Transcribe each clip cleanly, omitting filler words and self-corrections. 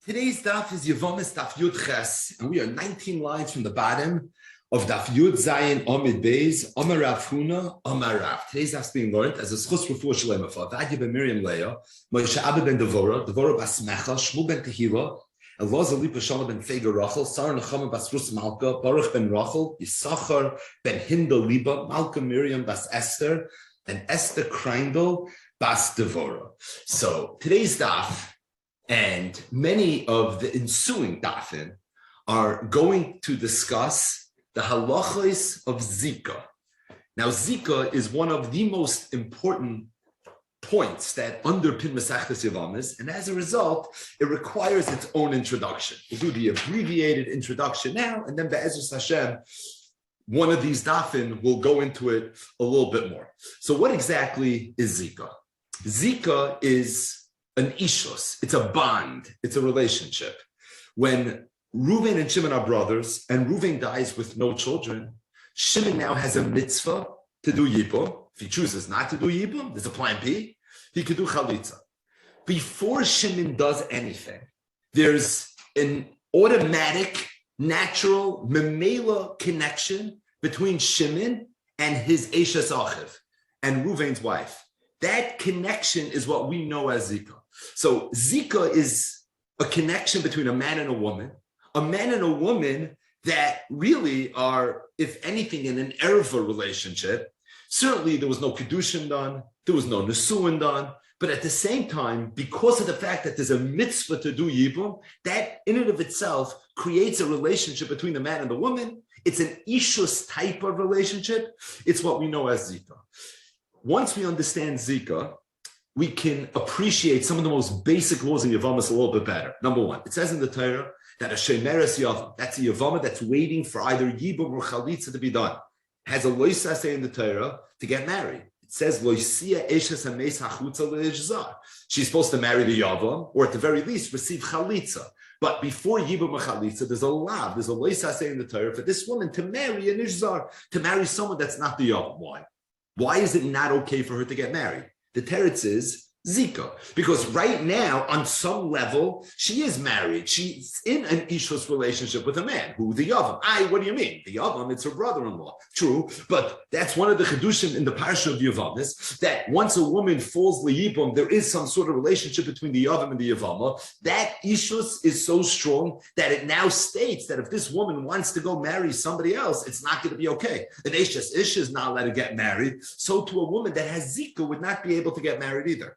Today's daf is Yevamos daf Yud Ches, and we are 19 lines from the bottom of daf Yud Zayin Amud Beis, Amar Rav Huna, Amar Rav. Today's daf is being learned as a schus refuah shalema for Vadia ben Miriam Leah, Moshe Abba ben Devorah, Devorah bas Mecha, Shmuel ben Tehila, Elazar Lipa Shalom ben Fega Rachel, Sarah Nechama bas Rus Malka, Baruch ben Rachel, Yisachar ben Hinda Liba, Malka Miriam bas Esther, and Esther Kreindel bas Devorah. So today's daf and many of the ensuing dafin are going to discuss the halachos of Zikah. Now, Zikah is one of the most important points that underpin Masechtas Yevamos, and as a result, it requires its own introduction. We'll do the abbreviated introduction now, and then Be'ezus Hashem, one of these dafin will go into it a little bit more. So what exactly is Zikah? Zikah is an ishus, it's a bond, it's a relationship. When Reuven and Shimon are brothers, and Reuven dies with no children, Shimon now has a mitzvah to do yibum. If he chooses not to do yibum, there's a plan B, he could do chalitza. Before Shimon does anything, there's an automatic, natural, memela connection between Shimon and his Eshes Achiv, and Reuven's wife. That connection is what we know as Zikah. So Zikah is a connection between a man and a woman that really are, if anything, in an erva relationship. Certainly there was no kedushin done, there was no nesuin done, but at the same time, because of the fact that there's a mitzvah to do yibum, that in and of itself creates a relationship between the man and the woman. It's an ishus type of relationship. It's what we know as Zikah. Once we understand Zikah, we can appreciate some of the most basic laws in Yevamos a little bit better. Number one, it says in the Torah that a shemeres yavam, that's a Yevama that's waiting for either yibum or chalitza to be done, has a loisa say in the Torah to get married. It says loisia eshes hameis hachutza le'ishzar. She's supposed to marry the yavam, or at the very least receive chalitza. But before yibum or chalitza, there's a lav, there's a loisa say in the Torah for this woman to marry an ishzar, to marry someone that's not the yavam. Why? Why is it not okay for her to get married? The teretz is Zikah, because right now, on some level, she is married. She's in an ishus relationship with a man, who the Yavam. What do you mean? The Yavam, it's her brother-in-law. True, but that's one of the chedushim in the parsha of Yevamos, that once a woman falls liyibum, there is some sort of relationship between the Yavam and the Yevama. That ishus is so strong that it now states that if this woman wants to go marry somebody else, it's not going to be okay. An ish is not allowed to get married. So to a woman that has Zikah would not be able to get married either.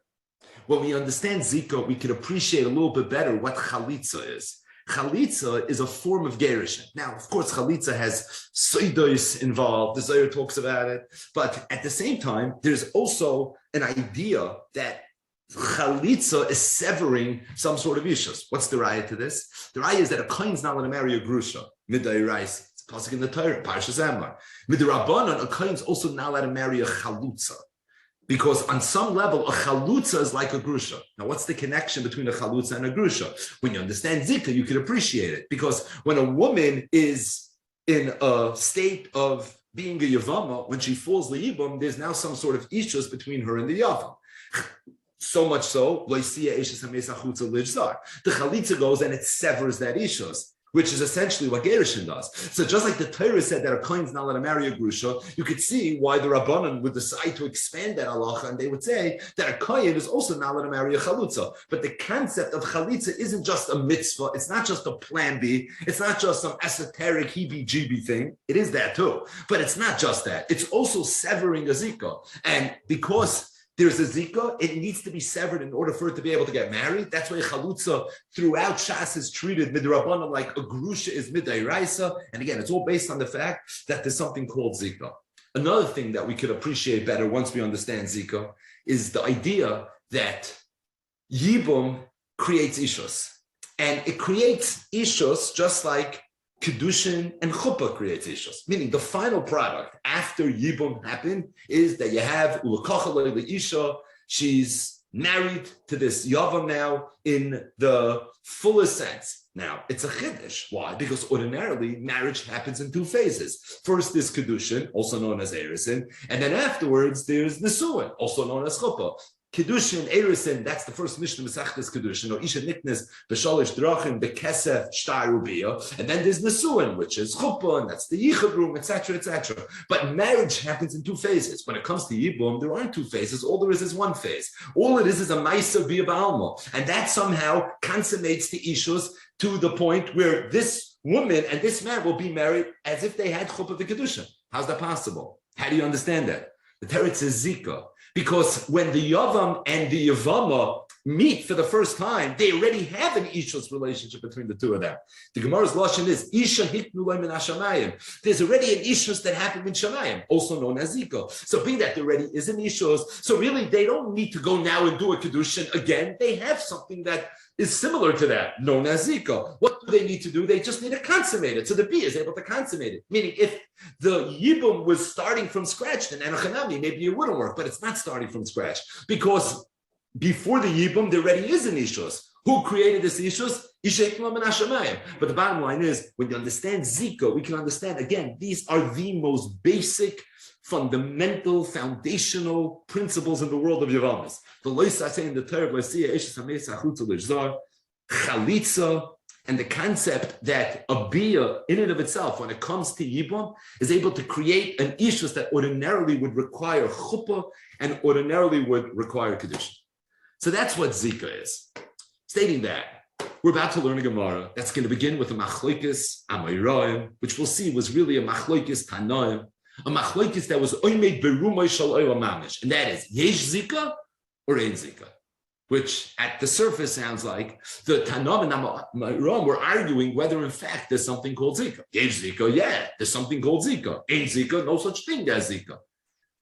When we understand Zikah, we can appreciate a little bit better what chalitza is. Chalitza is a form of gerushin. Now, of course, chalitza has soidos involved. The Zohar talks about it. But at the same time, there's also an idea that chalitza is severing some sort of ishus. What's the raya to this? The raya is that a kohen's not allowed to marry a grusha. Midday rice. It's pasuk in the Torah, Parshas Emor. Midrabanan, a kohen's also not allowed to marry a chalutza. Because on some level, a chalutza is like a grusha. Now, what's the connection between a chalutza and a grusha? When you understand Zikah, you can appreciate it. Because when a woman is in a state of being a Yevama, when she falls liyibum, there's now some sort of ishus between her and the Yavam. So much so, the chalitza goes and it severs that ishus, which is essentially what gerushin does. So just like the Torah said that a kohen's not allowed to marry a grusha, you could see why the Rabbanan would decide to expand that halacha, and they would say that a kohen is also not allowed to marry a chalutza. But the concept of chalitza isn't just a mitzvah, it's not just a plan B, it's not just some esoteric heebie-jeebie thing. It is that too, but it's not just that. It's also severing a zikah. And because there's a Zikah, it needs to be severed in order for it to be able to get married. That's why chalutza throughout Shas is treated midrabanan like a grusha is midday raisa. And again, it's all based on the fact that there's something called Zikah. Another thing that we could appreciate better once we understand Zikah is the idea that yibum creates ishus. And it creates ishus just like kedushin and chuppah creates ishus, meaning the final product after yibum happened is that you have ulakachalei leisha. She's married to this yavam now in the fullest sense. Now it's a chiddush. Why? Because ordinarily marriage happens in two phases. First is kedushin, also known as erisin, and then afterwards there's nesuin, also known as chuppah. Kiddushin, Erisin, that's the first Mishnah Masechtas Kiddushin, or Isha Niknes, B'Shalish Drachim, B'Kesef, Shtar Rubiya, and then there's Nesuin, which is Chuppah, and that's the Yichud room, etc., etc. But marriage happens in two phases. When it comes to Yibum, there aren't two phases. All there is one phase. All it is a Maisa B'Ya Ba'alma, and that somehow consummates the Ishus to the point where this woman and this man will be married as if they had Chuppah V'Kedushin. How's that possible? How do you understand that? The Teretz is Zikah. Because when the Yavam and the Yevama meet for the first time, they already have an Ishus relationship between the two of them. The Gemara's lashon is Isha hiknu lo min hashamayim. There's already an Ishus that happened in Shamayim, also known as Zikah. So being that there already is an Ishus, so really they don't need to go now and do a Kedushin again. They have something that is similar to that, known as Zikah. What do they need to do? They just need to consummate it. So the B is able to consummate it. Meaning if the Yibum was starting from scratch, then Enochanami, maybe it wouldn't work, but it's not starting from scratch. Because before the Yibum, there already is an Ishus. Who created this Ishus? But the bottom line is, when you understand Zikah, we can understand, again, these are the most basic, fundamental, foundational principles in the world of Yevamos. The Loisa say in the Torah, Chalitza, and the concept that a bia, in and of itself, when it comes to Yibum, is able to create an ishus that ordinarily would require chuppah and ordinarily would require kedusha. So that's what Zikah is. Stating that, we're about to learn a Gemara that's going to begin with a machlokes amayraim, which we'll see was really a machlokes tanaim, a machlokes that was oimed berumay shal oila mamish, and that is yesh Zikah or ein Zikah, which at the surface sounds like the Tanam and Amayraim were arguing whether in fact there's something called Zikah. Yesh Zikah, yeah, there's something called Zikah. Ein Zikah, no such thing as Zikah.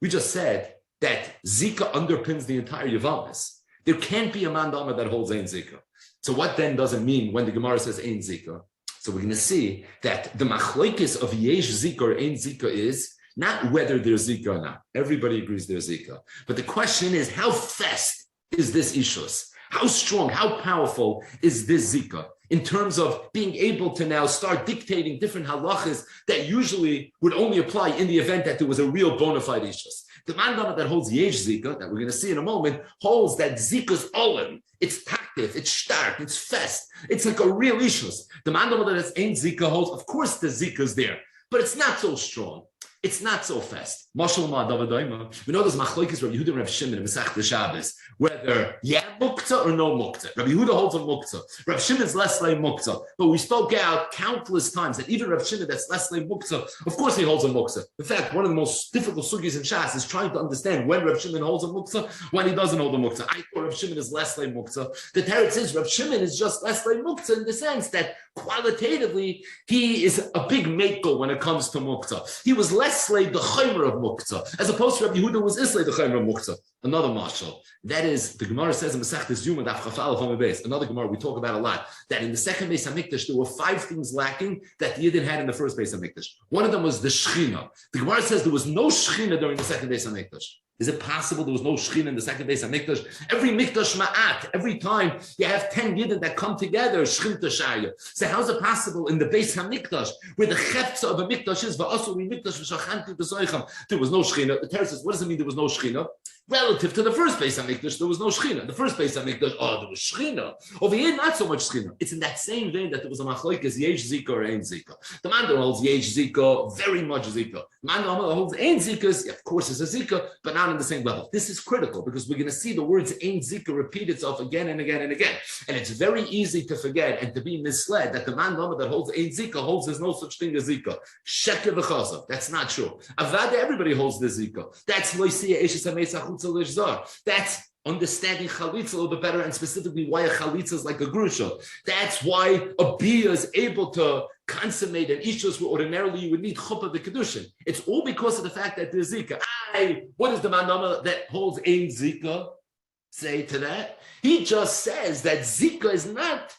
We just said that Zikah underpins the entire Yevamos. There can't be a mandama that holds ein Zikah. So what then does it mean when the Gemara says ein Zikah? So we're going to see that the machlokes of yesh Zikah or ein Zikah is not whether there's Zikah or not. Everybody agrees there's Zikah. But the question is, how fast is this ishus? How strong, how powerful is this Zikah in terms of being able to now start dictating different halachas that usually would only apply in the event that there was a real bona fide ishus? The mandama that holds yesh Zikah, that we're going to see in a moment, holds that Zikah's olim. It's taktif, it's stark, it's fest. It's like a real ishus. The mandama that has ein Zikah holds, of course the Zikah's there, but it's not so strong. It's not so fast. We know there's machlokes Rabbi Yehuda and Rabbi Shimon in Masechta Shabbos, whether muktzah or no muktzah. Rabbi Yehuda holds a muktzah. Rabbi Shimon's less like muktzah. But we spoke out countless times that even Rabbi Shimon that's less like muktzah, of course he holds a muktzah. In fact, one of the most difficult sugis in Shas is trying to understand when Rabbi Shimon holds a muktzah, when he doesn't hold a muktzah. I thought Rabbi Shimon is less like muktzah. The Teretz is Rabbi Shimon is just less like muktzah in the sense that qualitatively he is a big makel when it comes to muktzah. He was less like the chaymer of muktzah, as opposed to Rabbi Yehuda was islay the chaymer of muktzah. Another marshal. That is, the Gemara says in Masechtas Yoma daf chaf aleph Amud Beis. Another Gemara we talk about a lot. That in the second Beis Hamikdash there were 5 things lacking that the Yidden had in the first Beis Hamikdash. One of them was the Shechina. The Gemara says there was no Shechina during the second Beis Hamikdash. Is it possible there was no Shechina in the second Beis Hamikdash? Every Mikdash ma'at, every time you have 10 Yidden that come together, Shechina Shaya. So how is it possible in the Beis Hamikdash, where the Chefza of a Mikdash is, Va'asuri Mikdash v'shachanti b'zoicham, there was no Shechina? The Torah says, what does it mean there was no Shechina? Relative to the first Beis Hamikdash, there was no Shechina. The first Beis Hamikdash, there was Shechina. Over here, not so much Shechina. It's in that same vein that there was a machlokes yesh Zikah or ein Zikah. The man that holds yesh Zikah, very much Zikah. The man that holds ein Zikah, of course, is a Zikah, but not on the same level. This is critical because we're going to see the words ein Zikah repeat itself again and again and again. And it's very easy to forget and to be misled that the man that holds ein Zikah holds there's no such thing as Zikah. Sheker v'chazav. That's not true. Avada, everybody holds the Zikah. That's loisiya eshes hamesach. That's understanding chalitza a little bit better, and specifically why a chalitza is like a grusha. That's why a bia is able to consummate an ishus where ordinarily you would need chuppah the kedushin. It's all because of the fact that there's zikah. What does the mandama that holds ein zikah say to that? He just says that zikah is not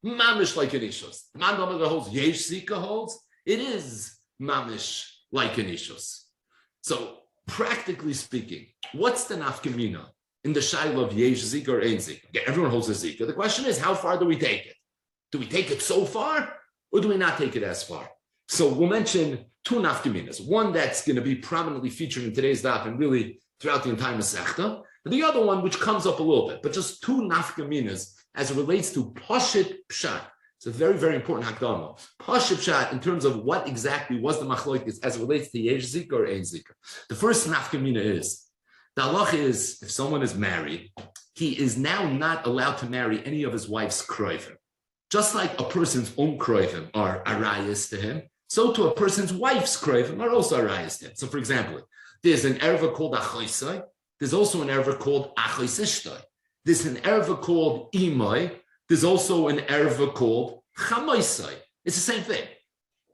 mamish like an ishus. The mandama that holds yesh zikah holds, it is mamish like an ishus. So practically speaking, what's the nafkamina in the shaila of yesh zikah or ein zikah? Okay, everyone holds a zikah. The question is, how far do we take it? Do we take it so far, or do we not take it as far? So we'll mention 2 nafkaminas. One that's going to be prominently featured in today's daf and really throughout the entire Masechta. And the other one, which comes up a little bit, but just two nafkaminas as it relates to Pashit Pshat. It's a very, very important hakdama. Pashit Pshat in terms of what exactly was the machlokes as it relates to Yesh Zikah or Ein Zikah. The first nafkamina is, the halach is, if someone is married, he is now not allowed to marry any of his wife's kroivim. Just like a person's own kroivim are arayas to him, so to a person's wife's kroivim are also arayas to him. So for example, there's an erva called achoisai. There's also an erva called achoisishtai. There's an erva called imai. There's also an erva called chamoisai. It's the same thing.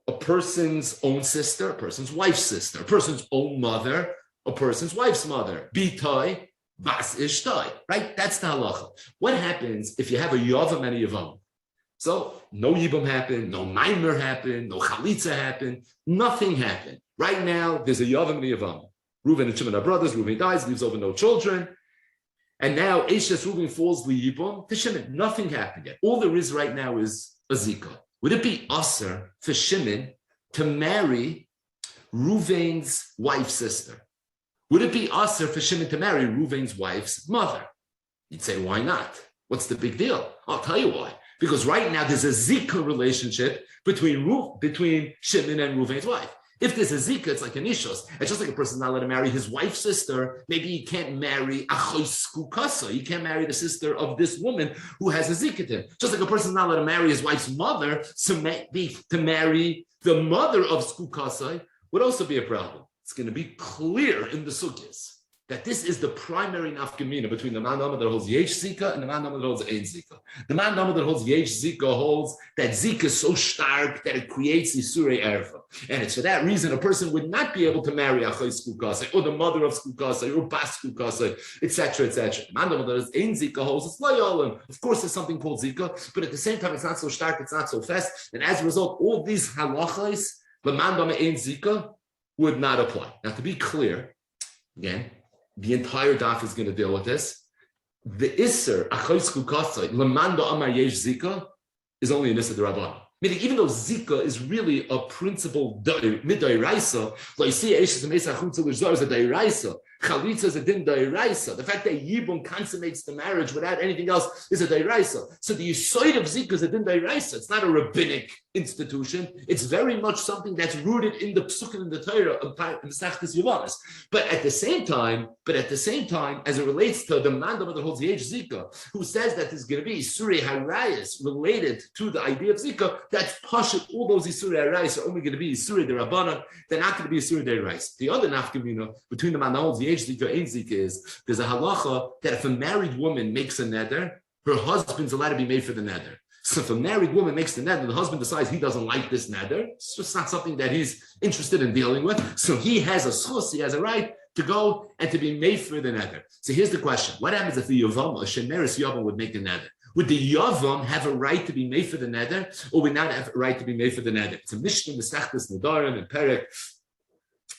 A person's own sister, a person's wife's sister, a person's own mother, a person's wife's mother. Bitai, bas ishtai, right? That's the halacha. What happens if you have a yavam and a yavam? So no yibam happened, no maimer happened, no chalitza happened, nothing happened. Right now, there's a yavam and a yavam. Reuven and Shimon are brothers. Reuven dies, leaves over no children. And now Eshes Reuven falls liyibam to Shimon. Nothing happened yet. All there is right now is a zikah. Would it be aser for Shimon to marry Reuven's wife's sister? Would it be aser for Shimon to marry Reuven's wife's mother? You'd say, why not? What's the big deal? I'll tell you why. Because right now there's a zikah relationship between Shimon and Reuven's wife. If there's a zikah, it's like an ishos. It's just like a person's not allowed to marry his wife's sister. Maybe he can't marry achois kukasa. He can't marry the sister of this woman who has a zikah to him. Just like a person's not allowed to marry his wife's mother, so maybe to marry the mother of skukasa would also be a problem. It's going to be clear in the sukkahs that this is the primary nafkamina between the man that holds yesh zika and the man that holds ein zika. The man that holds yesh zika holds that zika is so stark that it creates isurei erva, and it's for that reason a person would not be able to marry achai skukasai or the mother of skukasai or bas skukasai, etc., etc. The man that holds ein zika holds it's layalim. Of course, there's something called zika, but at the same time, it's not so stark, it's not so fast, and as a result, all these halachas, the man that ein zika would not apply. Now, to be clear, again. The entire daf is going to deal with this. The Isser, Achos Kukasai, Lamando Amar Yesh Zika, is only an Isser D'Rabbanan. Meaning, even though Zika is really a principle mid-Dairaisa, like you see, Eshes Mesa Chutza L'Zor is a Dairaisa, Chalitza is a din Dairaisa. The fact that Yibum consummates the marriage without anything else is a Dairaisa. So the Yisoid of Zika is a din Dairaisa. It's not a rabbinic institution. It's very much something that's rooted in the Psukim and the Torah of the Sachtis Yevamos. But at the same time, as it relates to the mandam that holds Yesh Zika, who says that there's going to be Isurei Harayas related to the idea of Zika, that's Pashut. All those Isurei Harayas are only going to be Isurei D'Rabbanan. They're not going to be Isurei D'Oraisa. The other nafkamina between the man that holds Yesh Zika and Ein Zika is there's a halacha that if a married woman makes a neder, her husband's allowed to be made for the neder. So if a married woman makes the neder, the husband decides he doesn't like this neder, it's just not something that he's interested in dealing with. So he has a schus, he has a right to go and to be made for the neder. So here's the question. What happens if the Yavam, a Shemeris Yavam, would make the neder? Would the Yavam have a right to be made for the neder, or would not have a right to be made for the neder? It's a Mishnah, the Sechtes Nedarim, and Perek,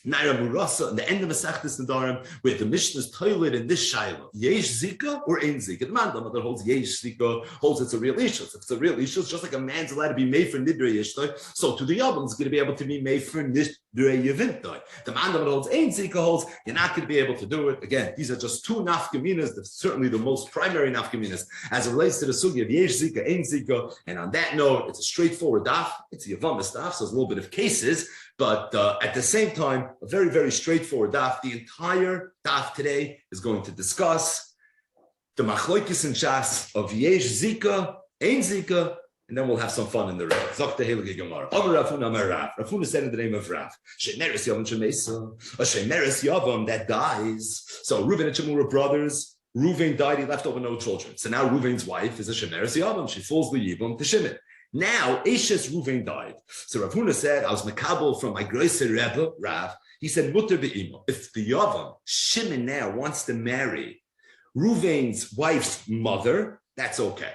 Naira Murasa, and the end of the Sechtes Nedarim, where the Mishnah's toilet in this Shiloh, Yesh Zika or Ein Zika? The man that holds Yesh Zika holds it's a real issue. If it's a real issue, it's just like a man's allowed to be made for Nidrei Yishtoi, so to the Yavam is going to be able to be made for Nidrei Yevintoi. The man that holds Ein Zika holds, you're not going to be able to do it. Again, these are just two nafkaminas, that's certainly the most primary nafkaminas as it relates to the sugi of Yesh Zika, Ein Zika. And on that note, it's a straightforward daf. It's a Yevamos daf, so there's a little bit of cases. But at the same time, a very, very straightforward daf. The entire daf today is going to discuss the machlokes and shas of Yesh Zika, Ein Zika, and then we'll have some fun in the Reid. Zok the Heilige Gemara. Amar Rafuna Amar Rav. Rafuna said in the name of Rav, Shemeres Yavam Shemesa, a Shemeres Yavam that dies. So Reuven and Shimon were brothers. Reuven died, he left over no children. So now Reuven's wife is a Shemeres Yavam. She falls the Yibam to Shimon. Now, Eshes Reuven died. So Rav Huna said, I was makabel from my Groiser Rebbe, Rav. He said, Mutter be'imo. If the Yavam, Shimon now wants to marry Reuven's wife's mother, that's okay.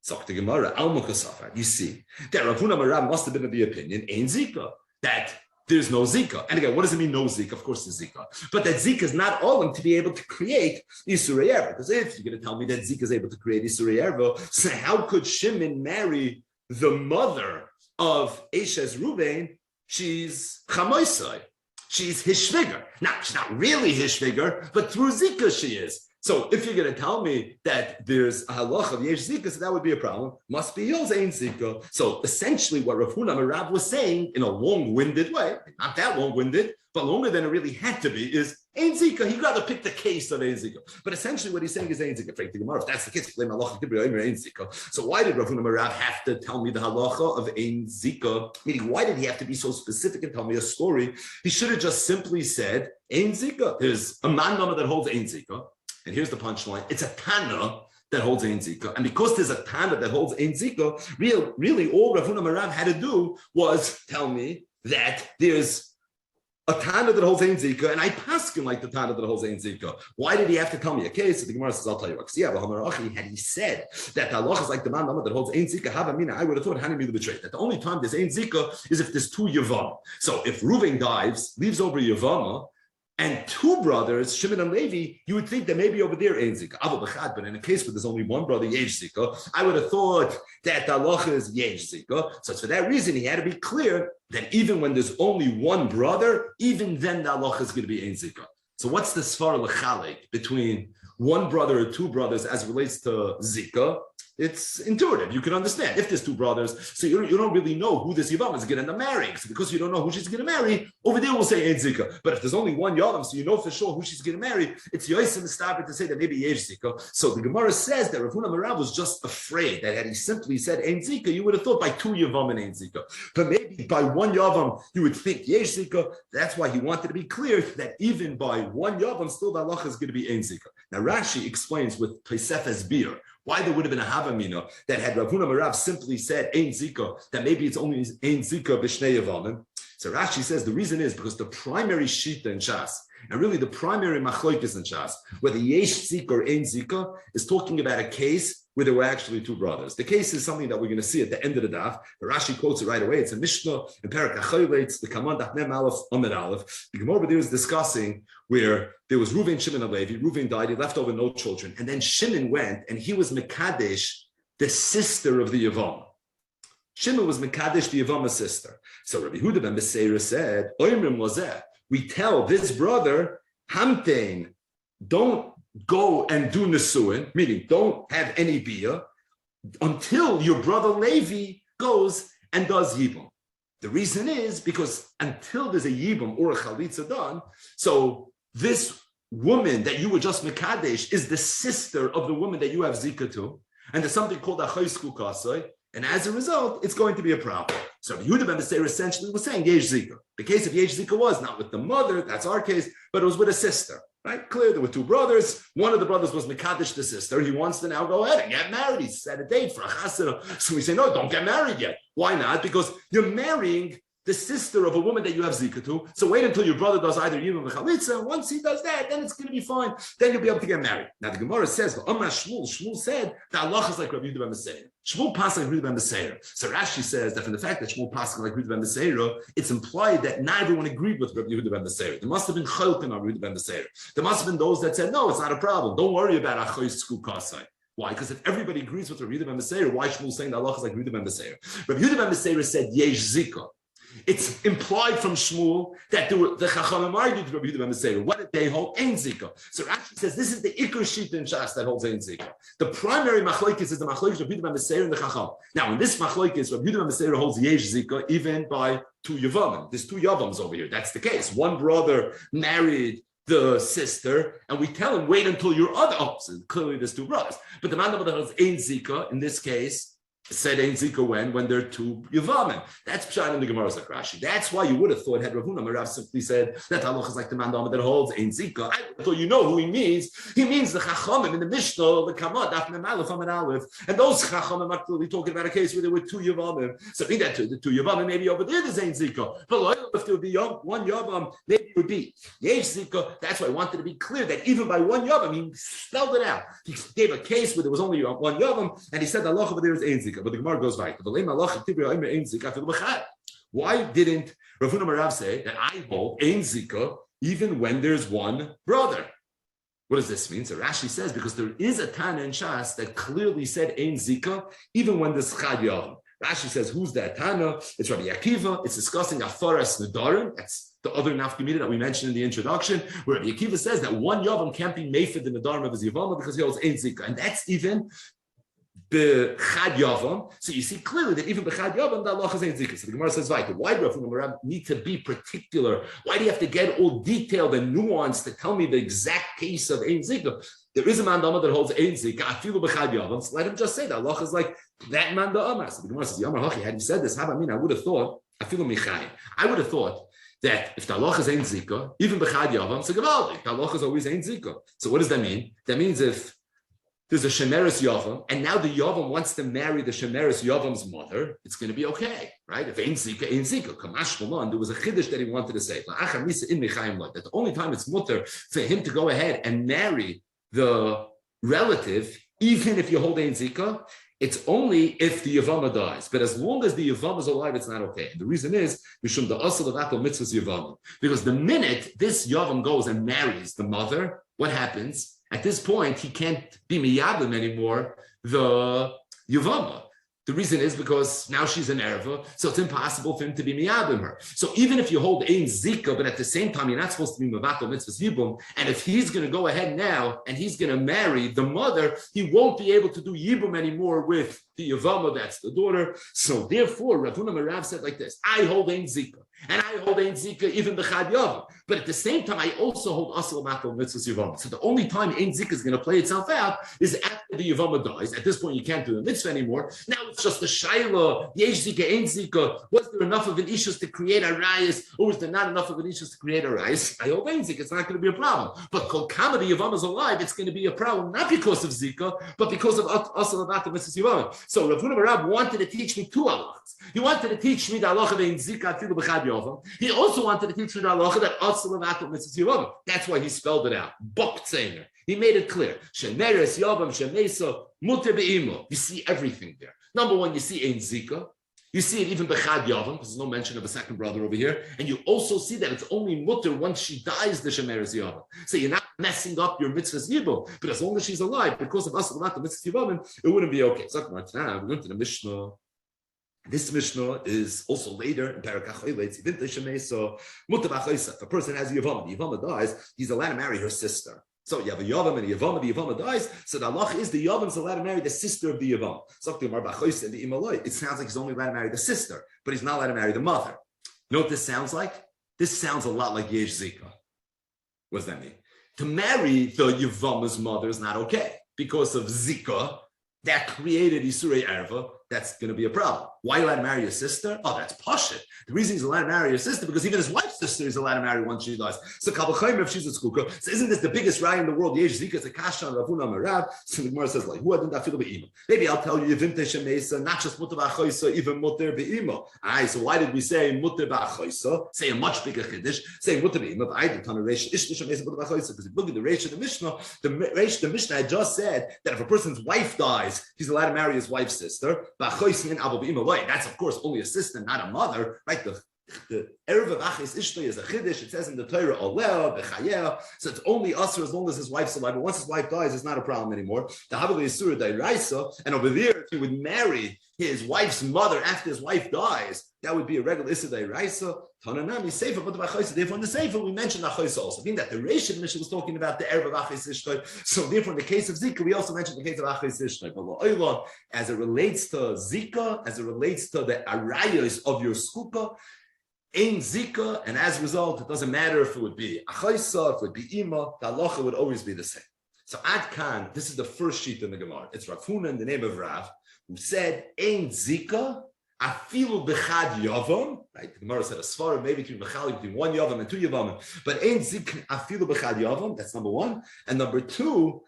So the Gemara, Al Mukasafar, you see, that Rav Huna Marav must have been of the opinion, Ein Zika, that there's no Zika. And again, what does it mean, no Zika? Of course, there's Zika. But that Zika is not all to be able to create Isurei Erva. Because if you're going to tell me that Zika is able to create Isurei Erva, so how could Shimon marry the mother of Eshes Reuven? She's Chamoisai. She's his shviger. Now, she's not really his shviger, but through Zika she is. So if you're going to tell me that there's a halacha of yesh zikah, so that would be a problem. Must be yours ain't zikah. So essentially, what Rav Huna Rav was saying in a long-winded way, not that long-winded, but longer than it really had to be, is ain't zikah. He'd rather pick the case of ain't zikah. But essentially, what he's saying is ain't zikah. Frank, if that's the case, blame halacha ain't zikah. So why did Rav Huna Rav have to tell me the halacha of ain't zikah? Meaning, why did he have to be so specific and tell me a story? He should have just simply said ain't zikah. There's a man that holds ain't zikah. And here's the punchline. It's a Tana that holds Ein Zikah. And because there's a Tana that holds Ein Zikah, really all Rav Huna Marav had to do was tell me that there's a Tana that holds Ein Zikah, and I paskin like the Tana that holds Ein Zikah. Why did he have to tell me a case? The Gemara says, I'll tell you what. Because had he said that the halacha is like the man that holds Ein Zikah, I would have thought Hani the betrayed. That the only time there's Ein Zikah is if there's two Yevamos. So if Reuven dives, leaves over Yevama, and two brothers, Shimon and Levi, you would think that maybe over there ain't zikah. But in a case where there's only one brother, yesh zikah, I would have thought that the halacha is yesh zikah. So for that reason, he had to be clear that even when there's only one brother, even then the halacha is going to be ein zikah. So what's the svara l'chalek between one brother or two brothers as it relates to zikah? It's intuitive. You can understand. If there's two brothers, so you don't really know who this Yevamos is going to end up marrying. So because you don't know who she's going to marry, over there we'll say Ein Zikah. But if there's only one Yavam, so you know for sure who she's going to marry, it's Yosim Mistaber to say that maybe Yesh Zikah. So the Gemara says that Rav Huna Marav was just afraid that had he simply said Ein Zikah, you would have thought by two Yavam and Ein Zikah. But maybe by one Yavam, you would think Yesh Zikah. That's why he wanted to be clear that even by one Yavam, still the halacha is going to be Ein Zikah. Now Rashi explains with Tosefes Bir why there would have been a Havamina that had Rav Huna Marav simply said Ein Zikah, that maybe it's only Ein Zikah b'shnei Yevamim. So Rashi says the reason is because the primary shita in Shas, and really the primary machloikis in Shas, whether Yesh Zikah or Ein Zikah, is talking about a case where there were actually two brothers. The case is something that we're going to see at the end of the daf. The Rashi quotes it right away. It's a Mishnah in Perek HaChoyleitz, the Kaman Daf Mem Aleph Amud Aleph. The Gemara there is discussing where there was Reuven, Shimon, and Levi. Reuven died; he left over no children, and then Shimon went and he was Mekadesh, the sister of the Yevama. Shimon was Mekadesh, the Yevama's sister. So Rabbi Yehuda ben Beseira said, "Oimrim lozeh." We tell this brother, Hamtein, don't go and do nesuin, meaning don't have any bia until your brother Levi goes and does yibum. The reason is because until there's a yibum or a chalitza done, so this woman that you were just mekadesh is the sister of the woman that you have zikah to, and there's something called a chaysku kasai, and as a result, it's going to be a problem. So Yehuda ben Beseir essentially was saying yesh zikah. The case of yesh zikah was not with the mother, that's our case, but it was with a sister. Right? Clear, there were two brothers. One of the brothers was Mekadesh, the sister. He wants to now go ahead and get married. He set a date for a chasana. So we say, no, don't get married yet. Why not? Because you're marrying the sister of a woman that you have zikah to. So wait until your brother does either yibum or chalitza. Once he does that, then it's going to be fine. Then you'll be able to get married. Now the Gemara says, Shmuel said that Allah is like Rabbi Yehuda ben Beseir. Shmuel passed like Rabbi Yehuda ben Beseir. So Rashi says that from the fact that Shmuel passed like Rabbi Yehuda ben Beseir, it's implied that not everyone agreed with Rabbi Yehuda ben Beseir. There must have been chalkim on Rabbi Yehuda ben Beseir. There must have been those that said, no, it's not a problem. Don't worry about achoy sku kasai. Why? Because if everybody agrees with Rabbi Yehuda ben Beseir, why Shmuel saying that Allah is like Rabbi Yehuda ben Beseir? Rabbi Yehuda ben Beseir said yesh zikah. It's implied from Shmuel that the Chachamim argued to Rabbi Yehuda ben Beseir. What did they hold? Ein Zikah. So Rashi says this is the Iker Shita in Shas that holds Ein Zikah. The primary machlokes is the machlokes of Rabbi Yehuda ben Beseir and the Chacham. Now in this machlokes, Rabbi Yehuda ben Beseir holds Yesh Zikah even by two Yevamim. There's two Yevams over here. That's the case. One brother married the sister, and we tell him wait until your other. Oh, so clearly there's two brothers. But the man that holds Ein Zikah in this case said Ein Zikah when there are two Yevamim. That's Pshat in the Gemara's like Rashi. That's why you would have thought had Rav Huna Marav simply said that Allah is like the man that holds Ein Zikah. I thought you know who he means. He means the Chachamim in the Mishnah, the Kamad, Daf Mem Aleph, Amud Aleph, and those Chachamim are clearly talking about a case where there were two Yevamim. So being that the two Yevamim, maybe over there there's Ein Zikah. But if there would be one Yavam, maybe it would be Yesh Zikah. That's why I wanted to be clear that even by one Yavam, he spelled it out. He gave a case where there was only one Yavam, and he said Allah over there is Ein Zikah. But the Gemara goes right. Why didn't Rav Huna Marav say that I hold Ein Zikah even when there's one brother? What does this mean? So Rashi says because there is a Tana in Shas that clearly said Ein Zikah even when there's Chad Yavam. Rashi says, who's that Tana? It's Rabbi Akiva. It's discussing Afaras Nedarim. That's the other nafkamina that we mentioned in the introduction, where Rabbi Akiva says that one Yavam can't be mefid in the Nedarim of his Yevama because he holds Ein Zikah. And that's even B'chad Yavam. So you see clearly that even B'chad Yavam, the Allah is Ein Zikah. So the Gemara says, right, why do Rav need to be particular? Why do you have to get all detailed and nuanced to tell me the exact case of Ein Zikah? There is a mandama that holds Ein Zikah, Afilu B'chad Yavam. So let him just say that. Allah is like that mandama. So the Gemara says, Yamar Hachi, had you said this, I would have thought, Afilu Michai. I would have thought that if the Allah is Ein Zikah, even B'chad Yavam, so Gavaldi, the Allah is always Ein Zikah. So what does that mean? That means if there's a Shemeres Yavam, and now the Yavam wants to marry the Shemeres Yavam's mother, it's going to be okay, right? If Ein Zikah, Kamash Malan, there was a chiddush that he wanted to say, that the only time it's mutter for him to go ahead and marry the relative, even if you hold Ein Zikah, it's only if the Yevama dies. But as long as the Yevama is alive, it's not okay. And the reason is, Mishum the Asal of Atal Mitzvah's Yevama. Because the minute this Yavam goes and marries the mother, what happens? At this point, he can't be miyabim anymore, the Yevama. The reason is because now she's an erva, so it's impossible for him to be miyabim her. So even if you hold Ein Zikah, but at the same time, you're not supposed to be mevatel mitzvahs yibum, and if he's going to go ahead now and he's going to marry the mother, he won't be able to do yibum anymore with the Yevama, that's the daughter. So therefore, Rav Huna Merav said like this, I hold Ein Zikah, and I hold Ein Zikah even b'chad yavam. But at the same time, I also hold asal matel mitzvahs Yevama. So the only time Ein Zikah is going to play itself out is after the Yevama dies. At this point, you can't do the mitzvah anymore. Now it's just a shaila, yesh Zikah, Ein Zikah. Was there enough of an ishus to create a rayas, or was there not enough of an ishus to create a rayas? I hold Ein Zikah. It's not going to be a problem. But kol kama the Yevama is alive, it's going to be a problem, not because of Zikah, but because of asal matel mitzvahs Yevama. So Rav Huna Barab wanted to teach me two halachas. He wanted to teach me the halacha of Ein Zikah afilu b'chad yavam. He also wanted to teach me the halacha that asal matel mitzvahs Yevama. That's why he spelled it out. Bok tzeiner. He made it clear. Shemeres yavam shemesa muter be'imo. You see everything there. Number one, you see Ein Zikah. You see it even b'chad yavam, because there's no mention of a second brother over here. And you also see that it's only mutter once she dies, the shemeres yavam. So you're not messing up your mitzvahs yibum. But as long as she's alive, because of asal matel mitzvahs Yevamim, it wouldn't be okay. So now we're going to the Mishnah. This Mishnah is also later in Parakach Oiletz. If a person has a Yevama, the Yevama dies, he's allowed to marry her sister. So you have a Yavam and a Yevama, the Yevama dies, so the halach is the Yavam is allowed to marry the sister of the Yavam. It sounds like he's only allowed to marry the sister, but he's not allowed to marry the mother. You know what this sounds like? This sounds a lot like Yesh Zikah. What does that mean? To marry the Yevama's mother is not okay because of Zikah that created Isurei Erva. That's going to be a problem. Why are you allowed to marry your sister? Oh, that's pashut. The reason he's allowed to marry your sister because even his wife's sister is allowed to marry once she dies. So Kabbalah if she's a skukah. So isn't this the biggest raya in the world? Yesh Zikah, it's a kasha and Rav Huna Merav. So the Gemara says like, who hadn't afilu be'ima? Maybe I'll tell you Yevimte Shemesa, not just muter ba'achoisa, even muter be'ima. All right. So why did we say muter ba'achoisa? Say a much bigger chiddush. Say muter be'ima. But I did ton of reish ish Shemesa muter ba'achoisa because if you look at the reish of the Mishnah, the Mishnah had just said that if a person's wife dies, he's allowed to marry his wife's sister. Ba'achoisa min abu. That's of course only a sister, not a mother, right? The Erev of Achis Ishtay is a chiddush. It says in the Torah, Oleh, Bechayeh. So it's only usher as long as his wife's alive. But once his wife dies, it's not a problem anymore. The Havali Yisura Dairaisa, and over there, if he would marry his wife's mother after his wife dies, that would be a regular Issa Dairaisa. Tananami Sefer, but therefore in the Sefer we mentioned Achis also. Meaning that the Reish of the Mishnah was talking about the Erev of Achis Ishtay. So therefore in the case of Zikah, we also mentioned the case of Achis Ishtay. But as it relates to Zikah, as it relates to the arayos of your skukah, Ein Zikah, and as a result, it doesn't matter if it would be Achaisa, if it would be Ima, the halacha would always be the same. So Ad Kan, this is the first sheet in the Gemara. It's Rav Huna in the name of Rav, who said, Ein Zikah, afilu b'chad yavam, right? The Gemara said a svara, maybe between one yavam and two yavam, but Ein Zikah, afilu b'chad yavam, that's number one. And number two,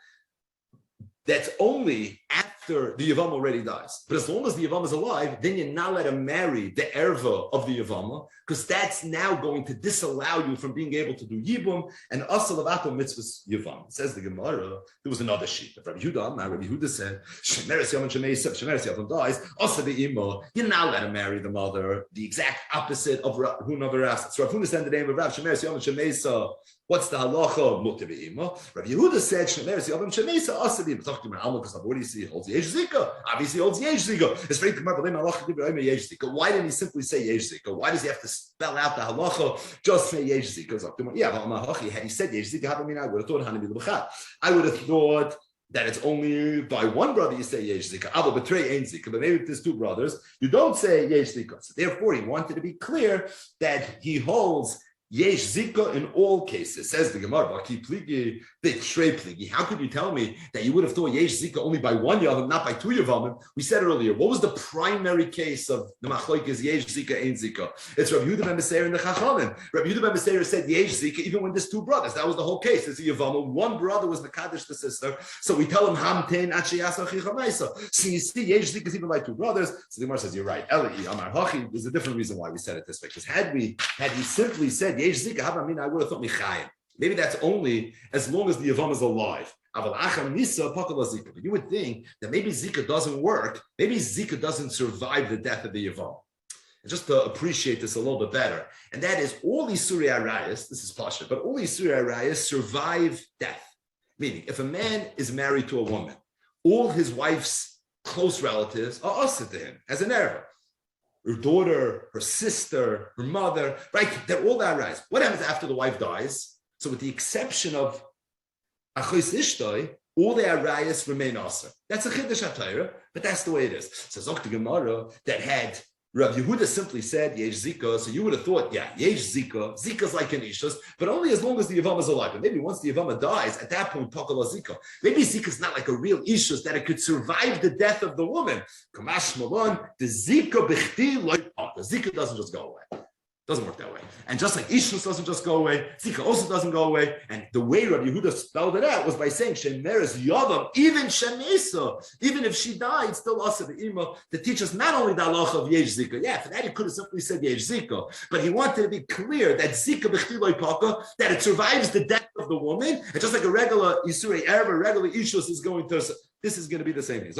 that's only after the Yevama already dies. But as long as the Yevama is alive, then you're not allowed to marry the erva of the Yevama, because that's now going to disallow you from being able to do Yibum and Asal Avato Mitzvahs Yevama. It says the Gemara, there was another sheet of Rabbi Yehuda. Now Rabbi Yehuda said, Shemeres Yavam Shemeres Yavam dies, Asal the Ima, you're not allowed to marry the mother, the exact opposite of Huna Veras. So Rav Huna said the name of Rav, Shemeres Yavam Shemesa. What's the halacha? Muter be'ima. Rabbi Yehuda said, Shemeres Yavam Shemesa Asal the Ima. Talking about Alma, because what do you see? Holds Yesh Zikah. Obviously, holds Yesh Zikah. Why didn't he simply say Yesh Zikah? Why does he have to spell out the halacha? Just say Yesh Zikah. Yeah, had he said Yesh Zikah, I would have thought I would have thought that it's only by one brother you say Yesh Zikah. But maybe if there's two brothers, you don't say Yesh Zikah. So therefore, he wanted to be clear that he holds Yesh Zikah in all cases. Says the Gemara, how could you tell me that you would have thought Yesh Zikah only by one Yavam, not by two Yavamim? We said earlier, what was the primary case of the Machlokes Yesh Zikah, Ein Zikah? It's Rabbi Yehuda ben Meseir and the Chachamim. Rabbi Yehuda ben Meseir said Yesh Zikah even when there's two brothers. That was the whole case. There's a Yavamim. One brother was Mekadesh, the sister. So we tell him, Hamten Achiyasa Chichamaisa. So you see, Yesh Zikah is even like two brothers. So the Gemara says, you're right. Eli, Amar Hachi, there's a different reason why we said it this way. Because had he simply said Yesh Zikah, I would have thought Michayim. Maybe that's only as long as the Yavam is alive. But you would think that maybe Zikah doesn't work. Maybe Zikah doesn't survive the death of the Yavam. And just to appreciate this a little bit better, and that is all these Surya Arayas, this is Pasha, but all these Surya Arayas survive death. Meaning, if a man is married to a woman, all his wife's close relatives are usher to him as an error. Her daughter, her sister, her mother, right? They're all that rise. What happens after the wife dies? So with the exception of Achos Ishtoi, all the arayas remain aser. That's a chiddush HaTorah, but that's the way it is. So Zok the Gemara that had Rav Yehuda simply said Yesh Zikah, so you would have thought, yeah, Yesh Zikah, Zikah's like an Ishus, but only as long as the Yavama is alive. And maybe once the Yavama dies, at that point, Pakala Zikah. Maybe Zikah's not like a real Ishus that it could survive the death of the woman. Kamash Malon, the Zikah Bechti Loy Paka. Zikah doesn't just go away. Doesn't work that way. And just like Ishus doesn't just go away, Zikah also doesn't go away. And the way Rabbi Yehuda spelled it out was by saying Shemeres Yavam, even Shemesa, even if she died, still also the Ima, to teach us not only the halacha of Yesh Zikah. Yeah, for that he could have simply said Yesh Zikah, but he wanted to be clear that Zikah B'chtiloi Paka, that it survives the death of the woman, and just like a regular Isurei Erev, a regular Ishus is going to. This is going to be the same thing. We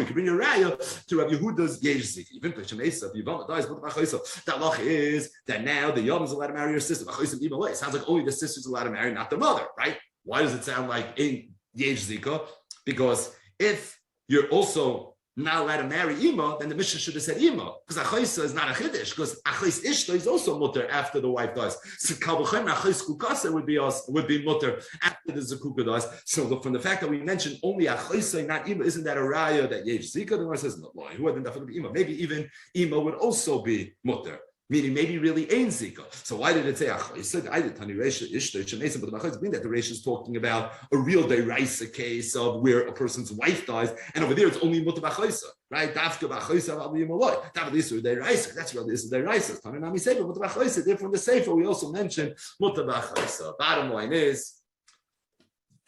can bring a raya to Rabbi Yehuda's Yesh Zikah. Even if Yevamos dies, the halacha is that now the Yom is allowed to marry her sister. It sounds like only the sister is allowed to marry, not the mother, right? Why does it sound like in Yesh Zikah? Because if you're also not allowed to marry Ima, then the Mishnah should have said Ima, because Achaisa is not a Chiddush, because Achais Ishta is also mutter after the wife dies. So Kalvachem Achais Kukasa would be mutter after the Zakuka dies. So from the fact that we mentioned only Achaisa, not Ima, isn't that a raya that Yesh Zikah? The one says, no, who had been Ima? Maybe even Ima would also be mutter. Meaning maybe really ain't Zikah. So why did it say Achaisa? I did Tani Reisha Ishta Shemesim, but the Achaisa being that the Reisha is talking about a real Deiraisa case of where a person's wife dies, and over there it's only Mutab Achaisa, right? Dafka Achaisa Aliyim Aloy. Tabalisur Deiraisa. That's really this is Deiraisa. Tani Nami Sefer Mutab Achaisa. There from the Sefer we also mentioned Mutab Achaisa. Bottom line is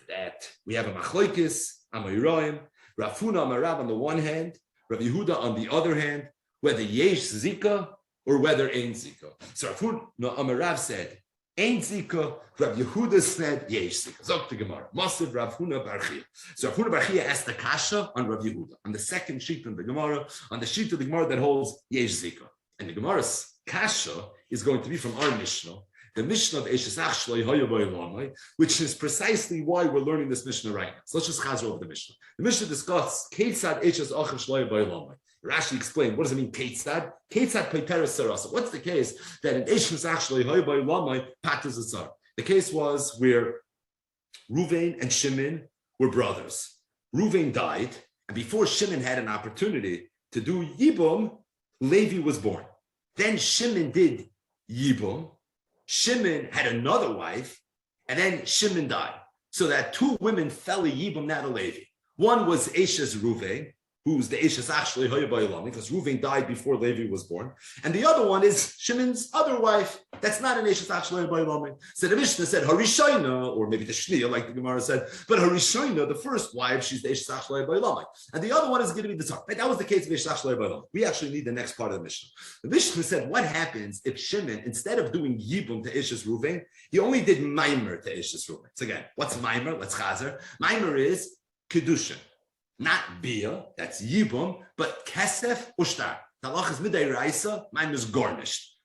that we have a Machlokes Amoyroim, Rafuna Amarav on the one hand, Rav Yehuda on the other hand, whether Yesh Zikah or whether Ein Zikah. So Amarav said, Ein Zikah, Rav Yehuda said, Yesh Zikah. Zok the Gemara. Massive Rav Huna Barchia. So Rav Huna Barchia asked the Kasha on Rav Yehuda, on the second sheet of the Gemara, on the sheet of the Gemara that holds Yesh Zikah. And the Gemara's Kasha is going to be from our Mishnah, the Mishnah of Eishes Ach Shloi Hoya Boi Lomai, which is precisely why we're learning this Mishnah right now. So let's just chazer over the Mishnah. The Mishnah discusses Keitzad Eishes Ach Shloi Boi Lomai. Rashi explained, what does it mean, Keitzad? Keitzad Peiteres Sarasa. What's the case that in Eishes actually Hoya Boi Lomai Patas Asar? The case was where Ruvain and Shimon were brothers. Ruvain died, and before Shimon had an opportunity to do Yibum, Levi was born. Then Shimon did Yibum. Shimon had another wife, and then Shimon died. So that two women fell a Yibum, not a Levi. One was Eshes Ruvain, who's the Eshes actually Hoya Boi Lomai, because Ruvain died before Levi was born. And the other one is Shimon's other wife. That's not an Eshes actually Hoya Boi Lomai. So the Mishnah said Harishaina, or maybe the Shniya, like the Gemara said, but Harishaina, the first wife, she's the Eshes actually Hoya Boi Lomai. And the other one is going to be the Tzar. Right? That was the case of Eshes actually Hoya Boi Lomai. We actually need the next part of the Mishnah. The Mishnah said, what happens if Shimon, instead of doing Yibum to Eshes Ruvain, he only did Maimer to Eshes Ruvain? So again, what's Maimer? Let's chazer. Maimer is Kedushin. Not Bia, that's Yibum, but Kesef Ushtar. Talach is Midei Raisa, mine is garnished.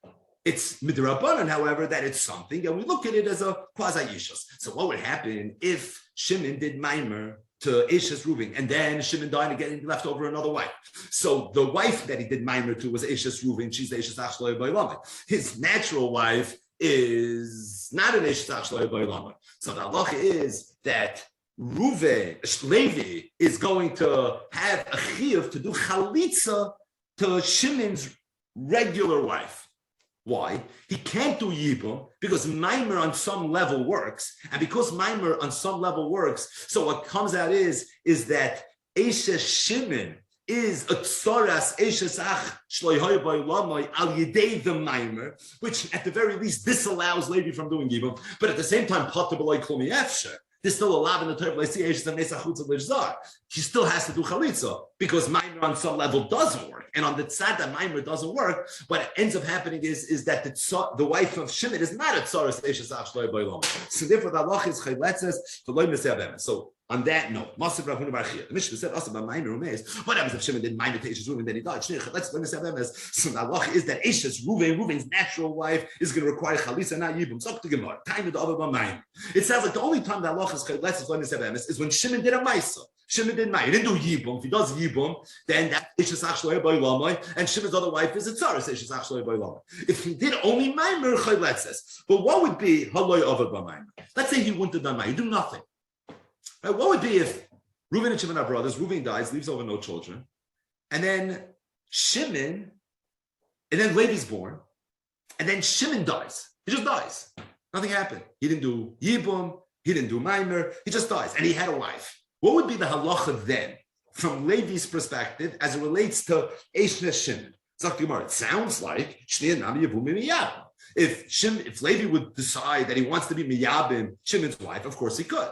It's Midrabanan, however, that it's something, and we look at it as a quasi-yishus. So what would happen if Shimon did Maimer to Eshes Reuven, and then Shimon died and getting left over another wife. So the wife that he did Maimer to was Eshes Reuven. She's the Eshes Ach Shloy B'Olamai. His natural wife is not an Eshes Ach Shloy B'Olamai. So the halacha is that Reuven, Levi, is going to have a chiyuv to do chalitza to Shimon's regular wife. Why? He can't do Yibum because Maimer on some level works. And because Maimer on some level works, so what comes out is that Eshes Shimon is a tzoras Eshes Ach Shloihoy B'Olamai al Yidei the Maimer, which at the very least disallows Levi from doing Yibum, but at the same time, Potter B'Loi Klumi Efsher. There's still a lot in the Torah. He still has to do chalitza because Maimer on some level doesn't work, and on the tzad that Maimer doesn't work, what ends up happening is that the wife of Shimon is not a tzaras eishes ach shloi b'olam. So therefore, the halach is chayletzes v'loy meseh Yevamos. So on that note, Masav Rav Huna bar Chia, the Mishnah said also about Maimer umeis. What happens if Shimon did Maimer to Eshes Reuven, then he died? Let's learn meseh Yevamos. So the halach is that Eshes Reuven's natural wife is going to require chalitza, not yibum. So the Gemara, time of the other Maimer. It sounds like the only time that halach is chayletzes v'loy meseh Yevamos is when Shimon did a ma'isa. Shimon didn't mind. He didn't do Yibum. If he does Yibum, then that's Eshes Ach Shloy B'Olamai, and Shimon's other wife is a Tzaras Eshes Ach Shloy B'Olamai. If he did only Maimer, Chayletzes. But what would be Haloy Avad B'Maimer? Let's say he wouldn't have done Maimer. He do nothing. Right? What would be if Reuven and Shimon are brothers, Reuven dies, leaves over no children, and then Shimon, and then Levi's born, and then Shimon dies. He just dies. Nothing happened. He didn't do Yibum, he didn't do Maimer, he just dies. And he had a wife. What would be the halacha then, from Levi's perspective, as it relates to Eshes Shimon? It sounds like if Levi would decide that he wants to be miyabim Shimon's wife, of course he could,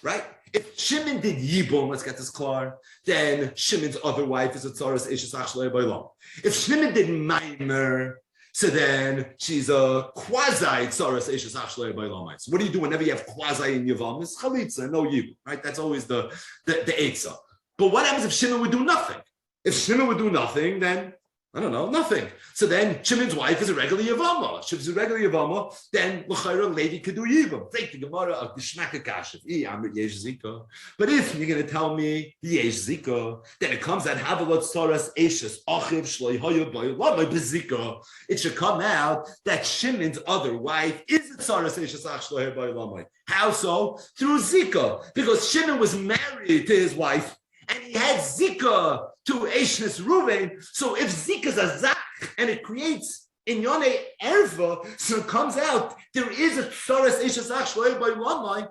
right? If Shimon did Yibum, let's get this clear, then Shimon's other wife is a tzaras Eshes Ach Shloy B'Olam. If Shimon did Maimer, so then she's a quasi tzaras Eshes Ach Shloy B'Olam. So what do you do whenever you have quasi in Yevamos? Chalitza, no Yibum, right? That's always the Eitzah. But what happens if Shimon would do nothing? If Shimon would do nothing, then I don't know, nothing. So then Shimon's wife is a regular Yevama. If she's a regular Yevama, then l'chayra lady could do Yibum. Take the Gemara of the Shmaka Kashev. Zikah. But if you're going to tell me Yesh Zikah, then it comes out Havelot Soras Eshes Achiv Shloi Hoya B'Olamai B'Zikah. It should come out that Shimon's other wife is a Soras Eshes Ach Shloi B'Olamai. How so? Through Zikah, because Shimon was married to his wife. And he had Zikah to Eshes Reuven. So if Zikah is a Zach and it creates in Yone Erva, so it comes out there is a Tzoras Eshes Ach Shloy B'Olamai,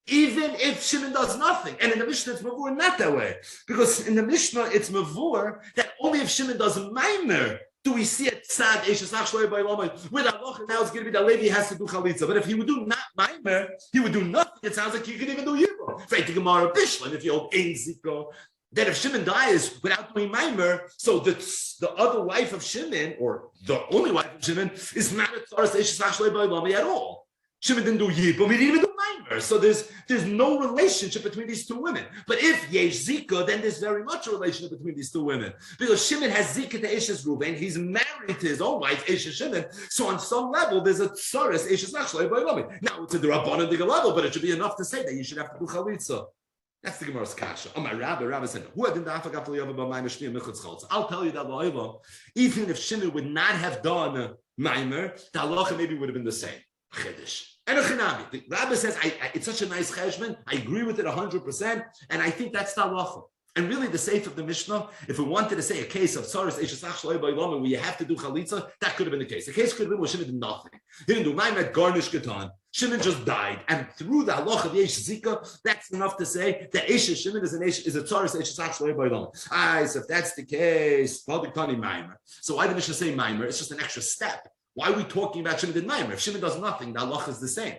even if Shimon does nothing. And in the Mishnah it's Mavur not that way. Because in the Mishnah it's Mavur that only if Shimon does Maimer do we see a tzad Eshes Ach Shloy B'Olamai. With halacha now it's going to be that Levi has to do chalitza. But if he would do not Maimer, he would do nothing. It sounds like he could even do Yibum. If Gemara Bishlan, if you hold Ein Zikah, then if Shimon dies without doing Maimer, so the other wife of Shimon, or the only wife of Shimon, is not a tzaras Eshes Ach Shloy B'Olamai at all. Shimon didn't do Yibum, he didn't even do Maimer. So there's no relationship between these two women. But if Yesh Zikah, then there's very much a relationship between these two women. Because Shimon has Zikah to Eshes Reuven, he's married to his own wife, Eshes Shimon. So on some level, there's a tzaras Eshes Ach Shloy B'Olamai. Now it's a Rabbanan Diga level, but it should be enough to say that you should have to do Chalitza. That's the Gemara's kasha. Oh, my rabbi said, I'll tell you that even if Shimon would not have done Maimer, the halacha maybe would have been the same. Chiddush. And a chinami. The rabbi says, it's such a nice cheshbon. I agree with it 100%, and I think that's the halacha. And really, the seif of the Mishnah, if we wanted to say a case of tzaras Eshes Ach Shloy B'Olamai where you have to do chalitza, that could have been the case. The case could have been where Shimon did nothing. He didn't do Maimer, garnish Katan. Shimon just died, and through the halach of Yesh Zikah, that's enough to say that Eshes Shimon is a tzaras Eshes Ach Shloy B'Olamai. So if that's the case, Maimer. So why did Mishnah say Maimer? It's just an extra step. Why are we talking about Shimon did Maimer? If Shimon does nothing, the halach is the same.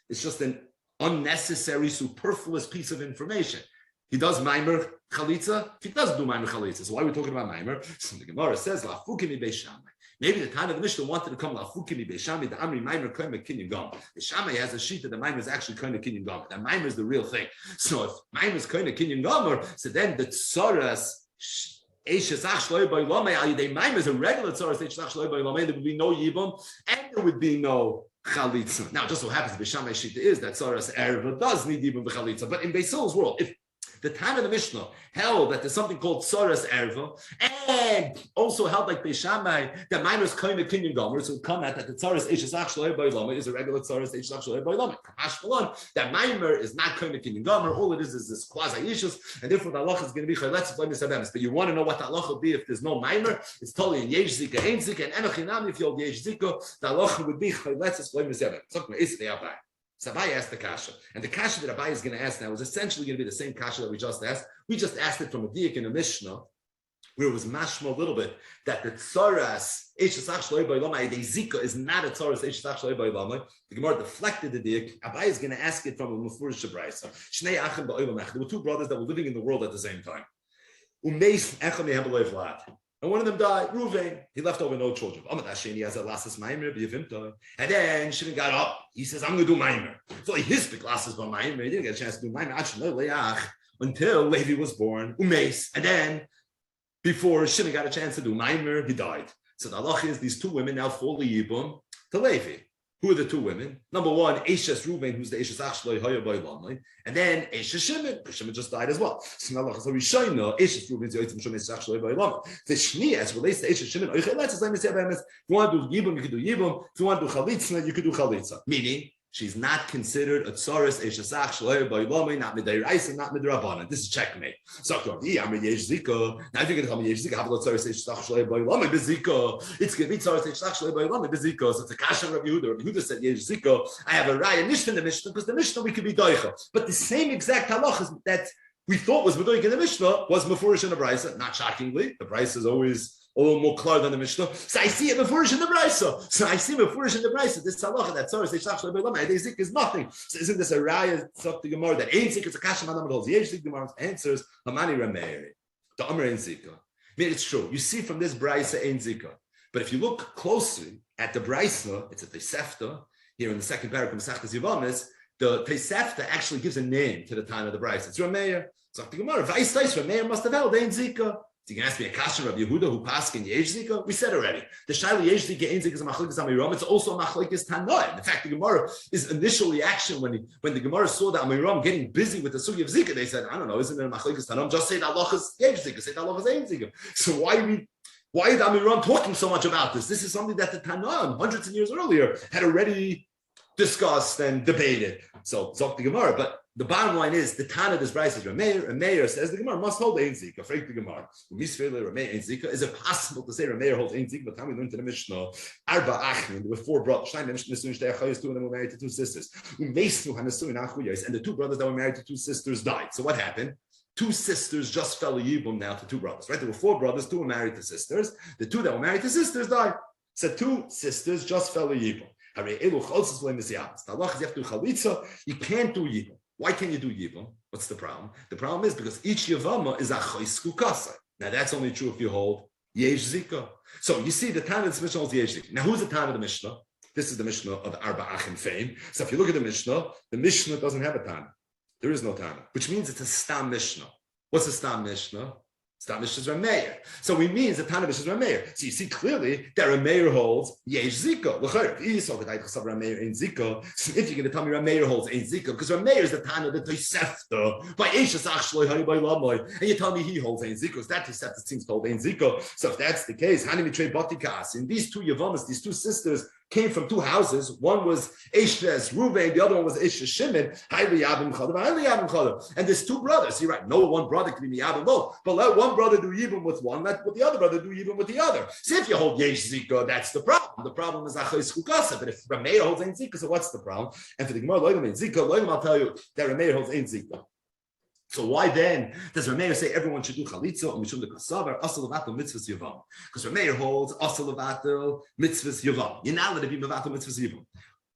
It's just an unnecessary, superfluous piece of information. He does Maimer Chalitza. If he doesn't do Maimer Chalitza, so why are we talking about Maimer? So the Gemara says, La'afukimi Beishamai. Maybe the time of the Mishnah wanted to come La'afukimi Beishamai, the Amri Maimer Koyma Kinyan Gam. The Shammai has a sheet that the Maimer is actually Koyma Kinyan Gam. That Maimer is the real thing. So if Maimer is Koyma Kinyan Gam, so then the Tzoras Eshes Ach Shloy B'Olamai al Yidei Maimer is a regular Tzoras Eshes Ach Shloy B'Olamai. There would be no Yibum and there would be no Chalitza. Now, just so happens the Shammai sheet is that Tzoras Erva does need Yibum v'Chalitza. But in Beisil's world, if The Tana of the Mishnah held that there's something called Tzoras Erva, and also held like Beis Shammai that Maimer is Koine Kinyan Gomer, so come out that the Tzoras Eishes Ach Shloi Boi Lama is a regular Tzoras Eishes Ach Shloi Boi Lama. That Maimer is not Koine Kinyan Gomer, all it is this quasi Eishes, and therefore the halacha is going to be Chayletz Boi Misabemis. But you want to know what the halacha will be if there's no Maimer? It's totally in Yesh Zikah, Ein Zikah, and Enochinam, if you hold Yesh Zikah, the halacha would be Chayletz Boi Misabemis. So Abai asked the kasha, and the kasha that Abai is going to ask now is essentially going to be the same kasha that we just asked. We just asked it from a diak in a Mishnah, where it was mashma a little bit that the tzoras eishes ach shloi boi lama, the zika is not a tzoras eishes ach shloi boi lama. The Gemara deflected the diak. Abai is going to ask it from a mufurish shabraisa. Shnei achim ba'olam ech. There were two brothers that were living in the world at the same time. Umeis echam yehem vlad. And one of them died, Ruvain. He left over no children. And then Shimon got up. He says, I'm going to do Maimer. So his big glasses by Maimer. He didn't get a chance to do Maimer until Levi was born. Umeis. And then, before Shimon got a chance to do Maimer, he died. So the halach is these two women now fall Yibum to Levi. Who are the two women? Number one, Eishes Ruvain, who's the Eishes Achloi Hoya Boy Lamai, and then Eishes Shimon, because Shimon just died as well. So now so we show now Eishes Ruvain's Yoitzim Shimon Eishes Achloi Boy Lamai. The Shni, as relates to Eishes Shimon, if you want to do Yibum, you can do Yibum. If you want to do Chalitza, you can do Chalitza. Meaning, she's not considered a tzoras eishasach shloyer by Yomi, not midiraisa, not midrabanan. This is checkmate. So I'm a yesh zika. Now if you're going to come a yesh zika, have a tzoras eishasach shloyer by Yomi bezika. It's going to be tzoras eishasach shloyer by Yomi bezika. So it's a kasha Rabbi Yehuda. Rabbi Yehuda said yesh zika. I have a raya nisht in the Mishnah because the Mishnah we could be doicha. But the same exact halachas that we thought was medoik in the Mishnah was mefurish in the brisa. Not shockingly, the brisa is always a little more clear than the Mishnah. So I see it before in the Brisa. So I see before in the Brisa. This halacha that Tzoras Eishlach Shloi B'Lama Zik is nothing. So isn't this a raya? It's up to Gemara that Ein Zik is a kasha madam holds. Yesh Zik Gemara answers Hamani Rameir. The Amr Ein Zikah. I mean, it's true. You see from this Brisa Ein Zikah. But if you look closely at the Brisa, it's a Tosefta here in the second paragraph of Masechtas Yevamos. The Tosefta actually gives a name to the time of the Brisa. It's Rameir. So up to Gemara. Rameir must have held Ein Zikah. So you can ask me a question of Yehuda who passed in Yesh Zikah? We said already. The Shaila Yesh Zikah, Ein Zikah is a machlokes Amiram. It's also a machlokes Tanoim. In fact, the Gemara, his initial reaction when the Gemara saw that Amiram getting busy with the sugi of Zikah, they said, I don't know, isn't it a machlokes Tanoim? Just say that Allah is Yesh Zikah, say that Allah is Ein Zikah. So why is Amiram talking so much about this? This is something that the Tanoim, hundreds of years earlier, had already discussed and debated. So Zok the Gemara, but the bottom line is the Tana this Bryce is Rameir. Rameir says the Gemara must hold Ein Zikah. Freak the Gemara. Rameir Ein Zikah. Is it possible to say Rameir holds Ein Zikah? By the time we learned to the Mishnah, Arba Achmin, there were four brothers. Two of them were married to two sisters. And the two brothers that were married to two sisters died. So what happened? Two sisters just fell a yibum now to two brothers. Right? There were four brothers. Two were married to sisters. The two that were married to sisters died. So two sisters just fell a yibum. The Allah is you have to do chalitza. You can't do yibum. Why can't you do Yibum? What's the problem? The problem is because each Yevama is a Choisku Kasai. Now that's only true if you hold Yesh Zikah. So you see the Tana of this Mishnah holds Yesh Zikah. Now who's the Tana of the Mishnah? This is the Mishnah of Arba Achim fame. So if you look at the Mishnah doesn't have a Tana. There is no Tana, which means it's a Stam Mishnah. What's a Stam Mishnah? Stam Mishnah is Rameir. So it means the Tana Mishnah is Rameir. So you see clearly that Rameir holds Yesh Zikah. So if you're going to tell me Rameir holds Ein Zikah, because Rameir is the Tana the Tosefta by Eishes Achloi Hay by Lamoy, and you tell me he holds Ein Zikah, because that Tosefta seems to hold Ein Zikah. So if that's the case, Hani Mitrei Botikas, in these two Yevamos, these two sisters came from two houses. One was Eishes Ruvain, the other one was Eishes Shimon. And there's two brothers. You're right. No one brother can be Miyabim both. But let one brother do Yibum with one, let the other brother do Yibum with the other. So if you hold Yesh Zikah, that's the problem. The problem is Achos Chukasa. But if Rameir holds Ein Zikah, so what's the problem? And for the Gemara, Loigam Ein Zikah, I'll tell you that Rameir holds Ein Zikah. So why then does Rameir say everyone should do chalitza or mishum de kasavar asal levatel mitzvahs yavam? Because Rameir holds asal levatel mitzvahs yavam. You're not allowed to be mevatel mitzvahs yavam.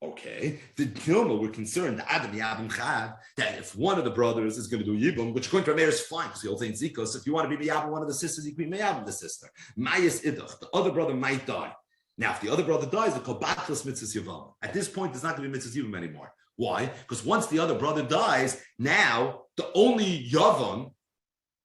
Okay, the Yomi were concerned the Adam Yabim Chav that if one of the brothers is going to do Yibum, which according to Rameir is fine because he holds Ein Zikah. So if you want to be Yabim one of the sisters, you can be Yabim the sister. Mayas idach, the other brother might die. Now, if the other brother dies, they're called batlas mitzvahs yavam. At this point, there's not going to be mitzvahs yavam anymore. Why? Because once the other brother dies, now the only Yavam,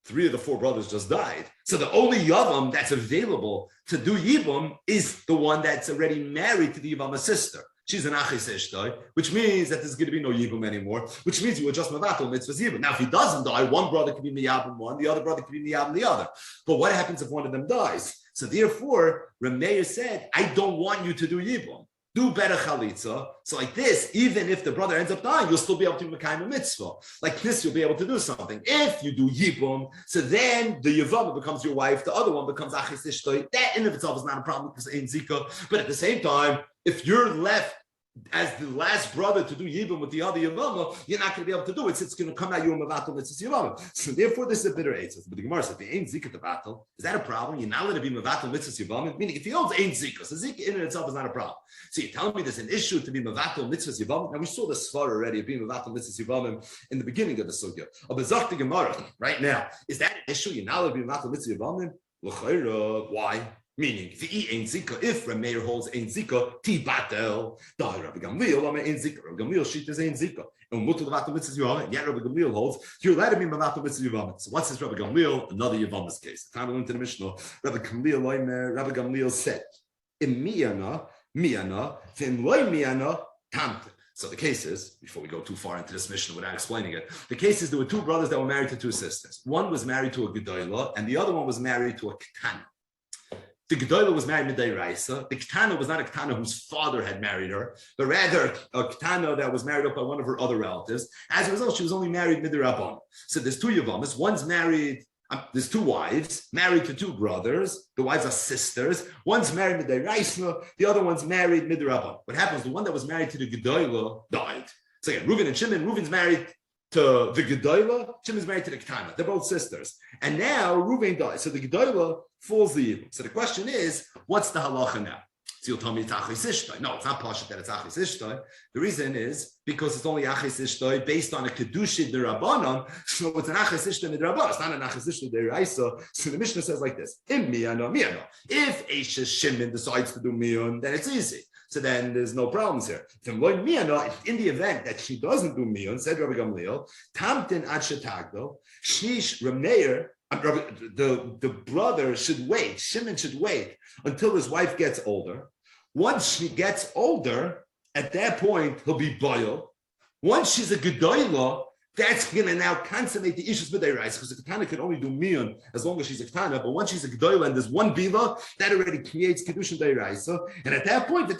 three of the four brothers just died. So the only Yavam that's available to do Yibum is the one that's already married to the Yevama's sister. she's an achis ishtoi, which means that there's going to be no yibum anymore, which means you adjust mavatul mitzvahs yibum. Now, if he doesn't die, one brother could be miyabim one, the other brother could be miyabim the other. But what happens if one of them dies? So therefore, Rameir said, I don't want you to do yibum. Do better chalitza. So like this, even if the brother ends up dying, you'll still be able to mekayim a mitzvah. Like this, you'll be able to do something. If you do yibum, so then the Yevama becomes your wife, the other one becomes achis ishtoi. That in of itself is not a problem because it ain't Zikah. But at the same time, if you're left as the last brother to do yibum with the other Yevama, you're not going to be able to do it. So it's going to come out you mavatul mitzvah Yevama. So therefore, this is a bitter eitzah. But the Gemara says, if he ain't Zikah the battle, is that a problem? You're not allowed to be mavatul mitzvah Yevama. Meaning, if he owns ain't Zikah, so Zikah in and itself is not a problem. So you're telling me there's an issue to be mavatul mitzvah Yevama. Now we saw the svar already of being mavatul mitzvah Yevama in the beginning of the sugya. But Zok the Gemara right now, is that an issue? You're not allowed to be mavatul mitzvah Yevama. Why? Meaning, if he ain't Zikah, if Rameir holds ain't Zikah, ti batel, da Rabbi Gamliel, ain't Zikah. Rabbi Gamliel shit is ain't Zikah. And mutul mavatul mitzvah Yevama, and yet Rabbi Gamliel holds, you're allowed to be mavatul mitzvah Yevama. So what's this Rabbi Gamliel? Another Yevama's case. The time we went to the Mishnah, Rabbi Gamliel said, in miyana, v'im loy miyana, tamte. So the case is, before we go too far into this Mishnah without explaining it, the case is there were two brothers that were married to two sisters. One was married to a Gedolah, and the other one was married to a Ketana. The Gedolah was married midday Raisa. The Ketana was not a Ketana whose father had married her, but rather a Ketana that was married up by one of her other relatives. As a result, she was only married midday Rabban. So there's two Yevamas. One's married, there's two wives, married to two brothers. The wives are sisters. One's married midday Raisa. The other one's married midday Rabban. What happens? The one that was married to the Gedolah died. So again, Reuven and Shimon. Reuven's married to the Gedolah, Shimon's married to the Ketana. They're both sisters. And now Reuven dies. So the Gedolah falls the Yibum. So the question is, what's the halacha now? So you'll tell me it's achis ishtoi. No, it's not pashut that it's achis ishtoi. The reason is because it's only achis ishtoi based on a kedusha derabanan. So it's an achis ishtoi derabanan. It's not an achis ishtoi deraisa. So the Mishnah says like this: Im miyano. If Eishes Shimon decides to do miyun, then it's easy. So then there's no problems here. In the event that she doesn't do miyun, said Rabbi Gamliel, tamtin ad shetagdo, shnish Rameir, the brother should wait, Shimon should wait until his wife gets older. Once she gets older, at that point, he'll be boiled. Once she's a gedolah, that's going to now consummate the issues with the rice, because the Ketana can only do miyun as long as she's a Ketana, but once she's a gedolah and there's one bila, that already creates kedushin deiraisa. And at that point, the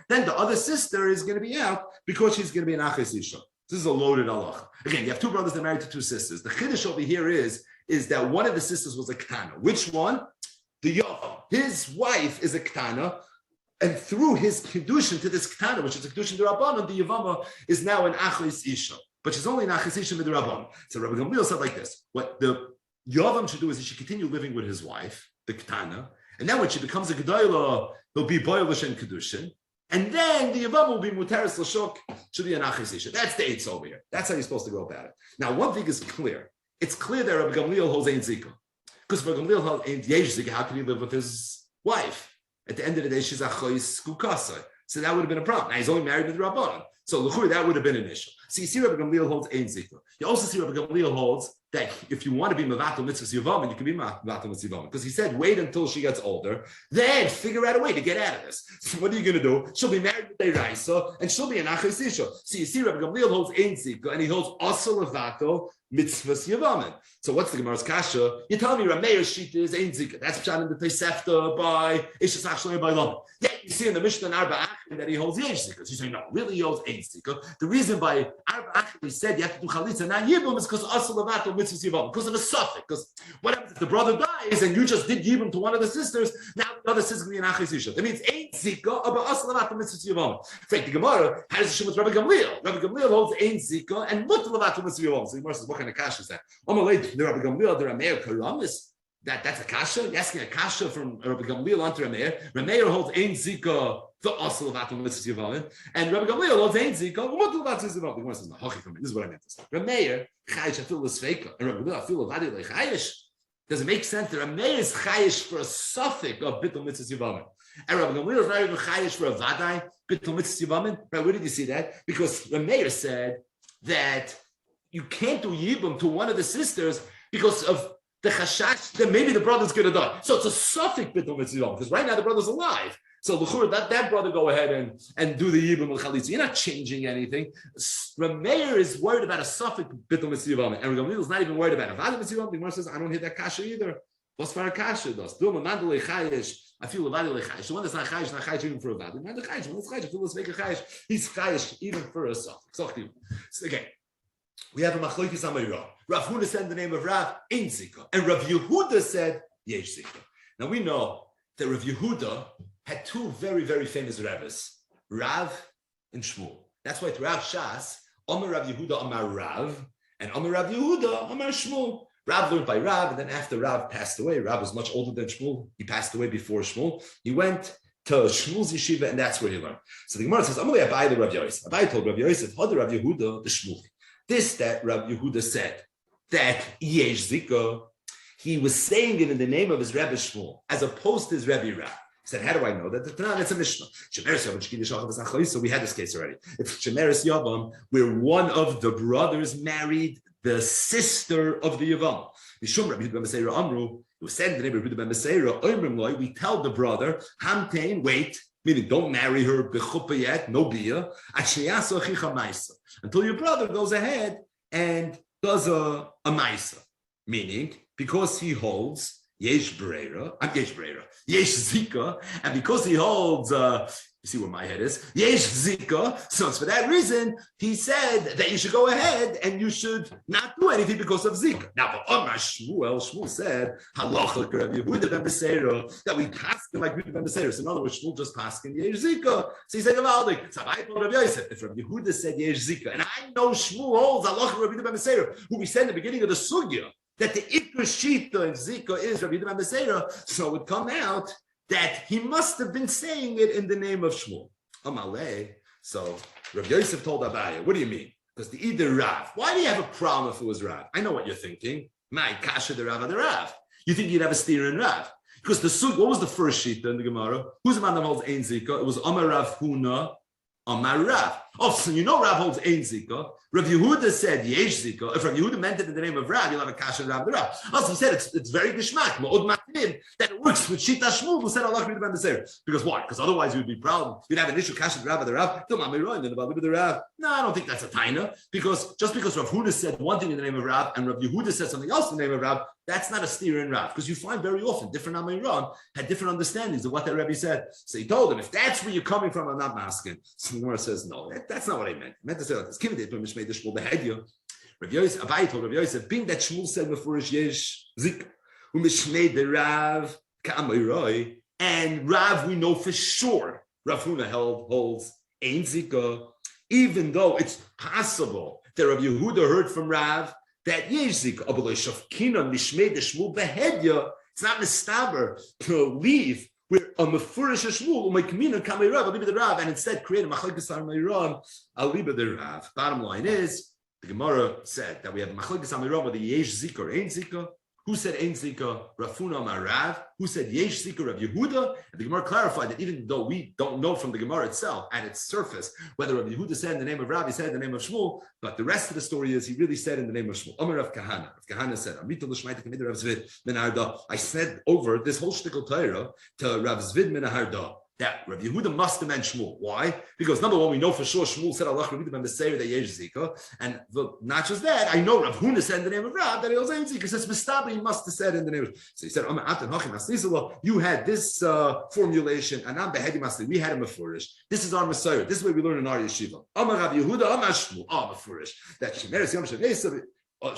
then the other sister is going to be out because she's going to be an achis isha. This is a loaded halach. Again, you have two brothers that are married to two sisters. The chiddush over here is that one of the sisters was a Ketana. Which one? The Yavam. His wife is a Ketana. And through his kedushin to this Ketana, which is a kedushin d'Rabbanan, the Yevama is now an achlis isha, but she's only an achlis isha d'Rabbanan. So Rabbi Gamliel said like this: what the Yavam should do is he should continue living with his wife, the Ketana, and then when she becomes a gedolah, he'll be boilish and kedushin, and then the Yevama will be muteris l'shok, should be an achlis isha. That's the eitz over here. That's how you're supposed to go about it. Now, one thing is clear: it's clear that Rabbi Gamliel holds ein zikah, because Rabbi Gamliel holds ein yesh zikah. How can he live with his wife? At the end of the day, she's a chois skukasa. So that would have been a problem. Now he's only married with the Rabbanan. So l'churi, that would have been an issue. So you see Rabbi Gamliel holds ein zikah. You also see Rabbi Gamliel holds that if you want to be mavatul mitzvahs Yevama, you can be mavatul mitzvahs Yevama. Because he said, wait until she gets older, then figure out a way to get out of this. So what are you going to do? She'll be married with a Raisa, and she'll be an achis isha. So you see Rabbi Gamliel holds ein zikah, and he holds also levato mitzvahs Yevama. So what's the Gemara's kasha? You're telling me Rameir's shita is ein zikah. That's pshat in the Tosefta by Ishas Achshalei by Lomdus. Yet you see in the Mishnah in Arba Achim that he holds yesh zikah. So you say no, really he holds ein zikah. The reason by Arba Achim he said you have to do chalitza not yibum is because also levato mitzvahs Yevama, because of a suffix. Because what happens if the brother dies and you just did yibum to one of the sisters? Now the other sister can be an achis isha. That means ein zikah about also levato mitzvahs Yevama. Frank the Gemara has a shim with Rabbi Gamliel. Rabbi Gamliel holds ein zikah and mutter levato mitzvahs Yevama. So the Gemara says, what kind of kasha is that? The Rabbi Gamliel, the Rameir Karamis, that's a kasha. You're asking a kasha from Rabbi Gamliel onto Rameir. Rameir holds ein zika the asal of atom mitzvahs Yevamim, and Rabbi Gamliel holds ein zika what the mitzvahs Yevamim. The Gemara says, this is what I meant to say. Rameir chayish afil l'sveika, and Rabbi Gamliel afil l'vadi lechayish. Does it make sense that Rameir is chayish for a suffix of bittul mitzvahs Yevamim, and Rabbi Gamliel is not even chayish for a vadai bittul mitzvahs Yevamim? Right? Where did you see that? Because Rameir said that you can't do yibum to one of the sisters because of the chashash that maybe the brother's going to die. So it's a suffix bittul mitzvah because right now the brother's alive. So that brother go ahead and do the Yibum with Chalitza. You're not changing anything. Rav Meir is worried about a suffix Bittul Mitzvah, and Rav Gamliel is not even worried about a Vada Mitzvah. The Gemara says, I don't hear that kasha either. What's for a kasha does? Do a mandalei chayish. I feel a Vada lechayish. The one that's not chayish even for a Vada. Not the chayish. One that's chayish. Feel let's make a chayish. He's chayish even for a suffix. Okay. We have a machlokes amayra. Rav Huna said in the name of Rav, Ein Zikah. And Rav Yehuda said, Yesh Zikah. Now we know that Rav Yehuda had two very, very famous rabbis, Rav and Shmuel. That's why throughout Shas, Amar Rav Yehuda, Amar Rav, and Amar Rav Yehuda, Amar Shmuel. Rav learned by Rav, and then after Rav passed away, Rav was much older than Shmuel. He passed away before Shmuel. He went to Shmuel's yeshiva, and that's where he learned. So the Gemara says, Amalei Abai the Rav Yosef. Abai told Rav Yosef, Hod Rav Yehuda, the Shmuel. This that Rav Yehuda said, that Yesh Zikah, he was saying it in the name of his Rebbe Shmuel, as opposed to his Rebbe Rav. He said, how do I know that? That's a Mishnah. So we had this case already. If Shemeres Yavam, where one of the brothers married the sister of the Yavam. It was said in the name of Rabbi Ben Meseira, we tell the brother, Hamtain, wait, meaning don't marry her b'chuppah yet, no bia, until your brother goes ahead and does a maisa. Meaning, because he holds Yesh Zikah, and because he holds, you see where my head is, Yesh Zikah, so it's for that reason, he said that you should go ahead and you should not do anything because of Zikah. Now, but Omar Shmuel said, Halacha Rabbi Yehuda ben Beseira, that we pass him like Yehuda ben Beseira. So in other words, Shmuel just passed him Yesh Zikah. So he said, so I told Rabbi Yosef, if Rabbi Yehuda said Yesh Zikah, and I know Shmuel holds Halacha Rabbi Yehuda ben Beseira, who we said in the beginning of the Sugya, that the Ikar Shita in Zikah is Rabbi Yehuda ben Beseira, so it would come out that he must have been saying it in the name of Shmuel. Amalei. So Rabbi Yosef told Abaye, what do you mean? Because the either Rav. Why do you have a problem if it was Rav? I know what you're thinking. My kasha the Rav and the Rav. You think you'd have a steer in Rav. Because the Sug, what was the first sheet in the Gemara? Who's the man that holds Ein Zikah? It was Amar Rav Huna, Amar Rav. Oh, so you know Rav holds Ein Zikah. Rav Yehuda said Yesh Zikah. If Rav Yehuda meant it in the name of Rav, you'll have a kasha and Rav the Rav. Also, he said it's very gishmak, ma'od matin, that it works with Shita Shmuel who said Allah Reid ben Beseir. Because why? Because otherwise you'd be proud. You'd have an issue kasha and Rav the Rav. Don't mind me wrong, then about the Rav. No, I don't think that's a taina. Because just because Rav Huna said one thing in the name of Rav and Rav Yehuda said something else in the name of Rav, that's not a steer in Rav. Because you find very often different Amiran had different understandings of what that Rebbe said. So he told him, if that's where you're coming from, I'm not masking. So the Gemara says, no, that's not what I meant. I meant to say like this. Rav Yosef, Abai told Rav Yosef, being that Shmuel said before Yesh Zikah, u'mishmei the Rav ka'amiroi, and Rav we know for sure Rav Huna holds Ein Zikah, even though it's possible that Rav Yehuda heard from Rav that Yesh Zikah, abaloi shafkina mishmei the Shmuel behedya. It's not mistaber to leave where a mefurish Shmuel u'mekmina kamei Rav aliba the Rav, and instead create a machlokes amayram aliba the Rav. Bottom line is, the Gemara said that we have machlokes amiram with the Yesh Zikah or Ein Zikah. Who said Ein Zikah? Rav Huna Amar Rav. Who said Yesh Zikah? Rav Yehuda. And the Gemara clarified that even though we don't know from the Gemara itself at its surface whether Rav Yehuda said in the name of Rav, he said in the name of Shmuel, but the rest of the story is he really said in the name of Shmuel. Amar Rav Kahana. Rav Kahana said, I said over this whole shtickle Torah to Rav Zvid min Harda that Rav Yehuda must have meant Shmuel. Why? Because number one, we know for sure Shmuel said Allah Reid ben Beseir that Yesh Zikah, and not just that, I know Rav Huna said in the name of Rav that he was Ein Zikah. Says Mistabri, he must have said in the name of. So he said, you had this formulation, and I'm Behedi Masli. We had a Mefurish. This is our Messiah. This is what we learn in our yeshiva. Amar Rav Yehuda, Amar Shmuel, Mefurish. That Shemeres Yom Shavesa. And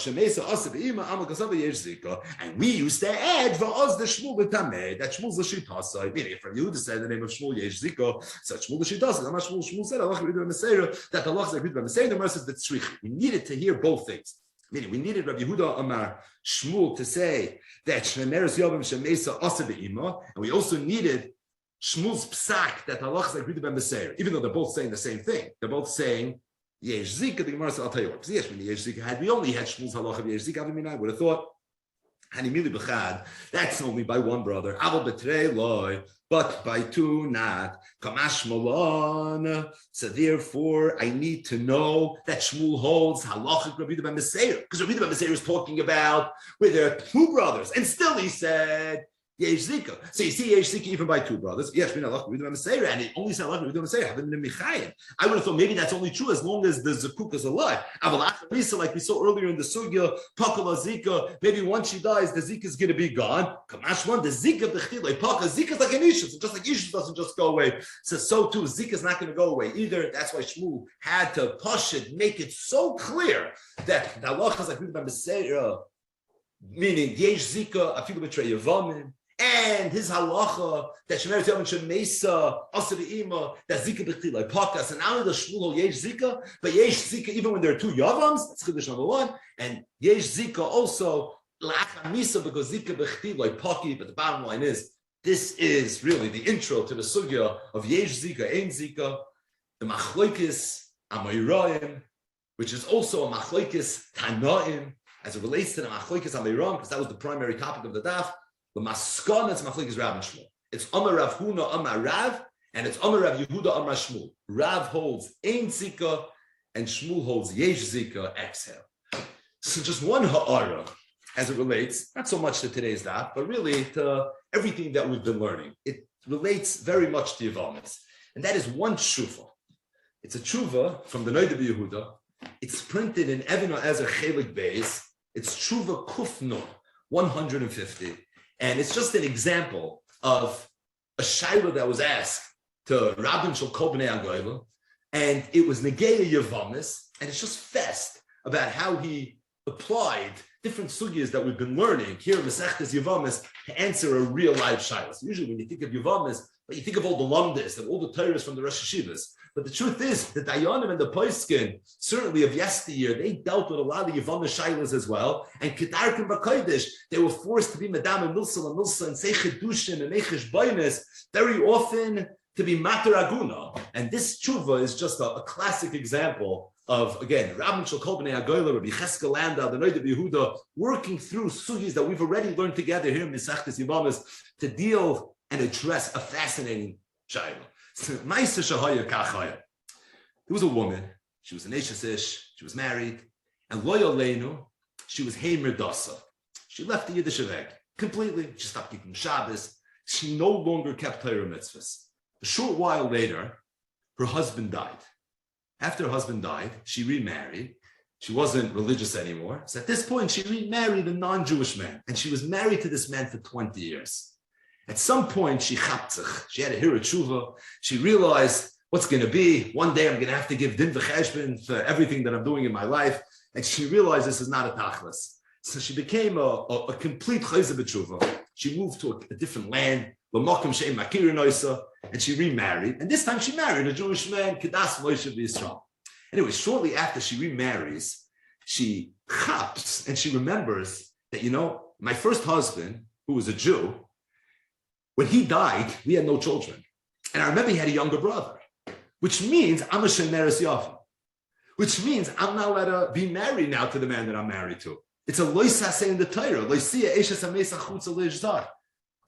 we used to add va'oz the Shmuel b'tameh, that Shmuel's l'shitasa. Meaning, if Rav Yehuda said the name of Shmuel Yesh Zikah, so Shmuel l'shitasa. Amar Shmuel said Allah Reid ben Beseir that Allah Reid ben Beseir. The Gemara says that tzrich. We needed to hear both things. Meaning, we needed Rav Yehuda Amar Shmuel to say that Shemeres Yavim Shemesa Asa be'ima, and we also needed Shmuel's psak that Allah Reid ben Beseir. Even though they're both saying the same thing, they're both saying Yesh Zikah. The Gemara says, I'll tell you what. Because yes, when Yesh Zikah had, we only had Shmuel's halacha of Yesh Zikah. I mean, I would have thought, Hanimili b'chad, that's only by one brother. Aval betrei loy, but by two not. Kamash malon. So therefore, I need to know that Shmuel holds halacha Rabbi Yehuda ben Beseir, because Rabbi Yehuda ben Beseir is talking about where there are two brothers, and still he said Yesh Zikah. So you see Yesh Zikah even by two brothers. Yes, we know and it only said I would have thought maybe that's only true as long as the Zakuk is alive. Like we saw earlier in the Sugya, Pakala Zikah, maybe once she dies, the Zikah is going to be gone. Kamashwan, the Zikah, the Chilay, Paka, Zikah is like an Isha. So just like Isha doesn't just go away. So too, Zikah is not going to go away either. That's why Shmuel had to push it, make it so clear that the halacha is like we remember meaning Yesh Zikah, I feel betray Yevamos. And his halacha that Shemer Yom Shemesa Asri Ima that Zikah b'chti like Pakas and now the Shmuel Yesh Zikah, but Yesh Zikah even when there are two Yevamos, that's Chiddush number one, and Yesh Zikah also La'achamisa because Zikah b'chti like Paki. But the bottom line is this is really the intro to the sugya of Yesh Zikah, Ein Zikah, the Machlokes Amoraim, which is also a Machlokes Tanaim as it relates to the Machlokes Amoraim because that was the primary topic of the daf. The maskana is machlokes Rav and Shmuel. It's Amar Rav Huna Amar Rav, and it's Amar Rav Yehuda Amar Shmuel. Rav holds Ein Zikah, and Shmuel holds Yesh Zikah. Exhale. So just one ha'ara as it relates, not so much to today's daf, but really to everything that we've been learning. It relates very much to Yevamos, and that is one tshuva. It's a tshuva from the Noida Yehuda. It's printed in Even Ezer Chelik Beis. It's tshuva Kufno 150. And it's just an example of a shayla that was asked to Rabban Shel Kol Bnei HaGoyla, and it was Negeya Yevamos, and it's just fast about how he applied different sugyas that we've been learning here in Masechtas Yevamos to answer a real life shayla. So usually when you think of Yevamos, you think of all the Lomdus and all the Torahs from the Rosh Hashivas. But the truth is, the Dayanim and the Poiskin, certainly of yesteryear, they dealt with a lot of Yevamos shaylas as well. And Kedarkim B'Kodesh, they were forced to be Madam and Milsa and say Chedushim and Eichesh Boines very often to be Matar Aguna. And this tshuva is just a classic example of, again, Rabban Shel Kol Bnei HaGoyla, Rabbi Cheskel Landau, the Noida Yehuda, working through sugis that we've already learned together here in Masechtas Yevamos to deal and address a fascinating shayla. There was a woman, she was an Eishes Ish, she was married, and loyal Leinu, she was Heimer Dasa. She left the Yiddish Weg completely. She stopped keeping Shabbos. She no longer kept Torah mitzvahs. A short while later, her husband died. After her husband died, she remarried. She wasn't religious anymore. So at this point, she remarried a non-Jewish man, and she was married to this man for 20 years. At some point, she chaptzach. She had to hear a tshuva. She realized what's going to be. One day, I'm going to have to give din v'cheshbon for everything that I'm doing in my life. And she realized this is not a tachlis. So she became a complete chayza b'tshuva. She moved to a different land, l'makom she'em makir noisa, and she remarried. And this time, she married a Jewish man, Kedas Moshe B'Yisrael. Anyway, shortly after she remarries, she chaps and she remembers that, my first husband, who was a Jew, when he died, we had no children. And I remember he had a younger brother, which means I'm a Shemeres Yafa, which means I'm not allowed to be married now to the man that I'm married to. It's a loisase in the Torah.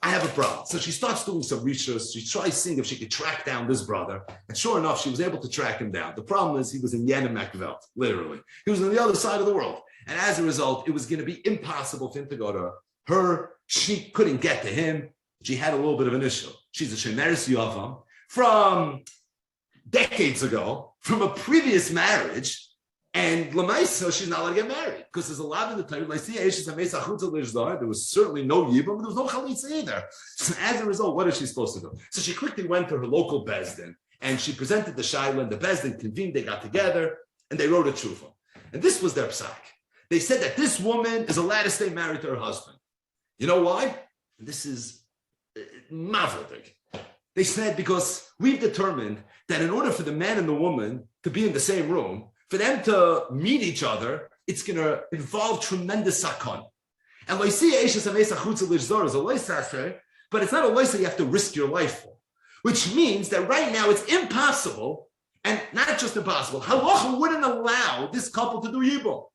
I have a problem. So she starts doing some research. She tries seeing if she could track down this brother. And sure enough, she was able to track him down. The problem is he was in Yenemek, literally. He was on the other side of the world. And as a result, it was going to be impossible for him to go to her. She couldn't get to him. She had a little bit of an issue. She's a Shemeres Yavam from decades ago, from a previous marriage, and Lamaisa, she's not allowed to get married because there's a lot in the Torah. There was certainly no Yibam, but there was no Chalitza either. So as a result, what is she supposed to do? So she quickly went to her local Bezdin and she presented the Shaila, and the Bezdin convened, they got together, and they wrote a tshuva. And this was their psak. They said that this woman is allowed to stay married to her husband. You know why? And this is mavradik. They said because we've determined that in order for the man and the woman to be in the same room, for them to meet each other, it's going to involve tremendous sakon. And but it's not a loisa you have to risk your life for, which means that right now it's impossible, and not just impossible, halacha wouldn't allow this couple to do yibum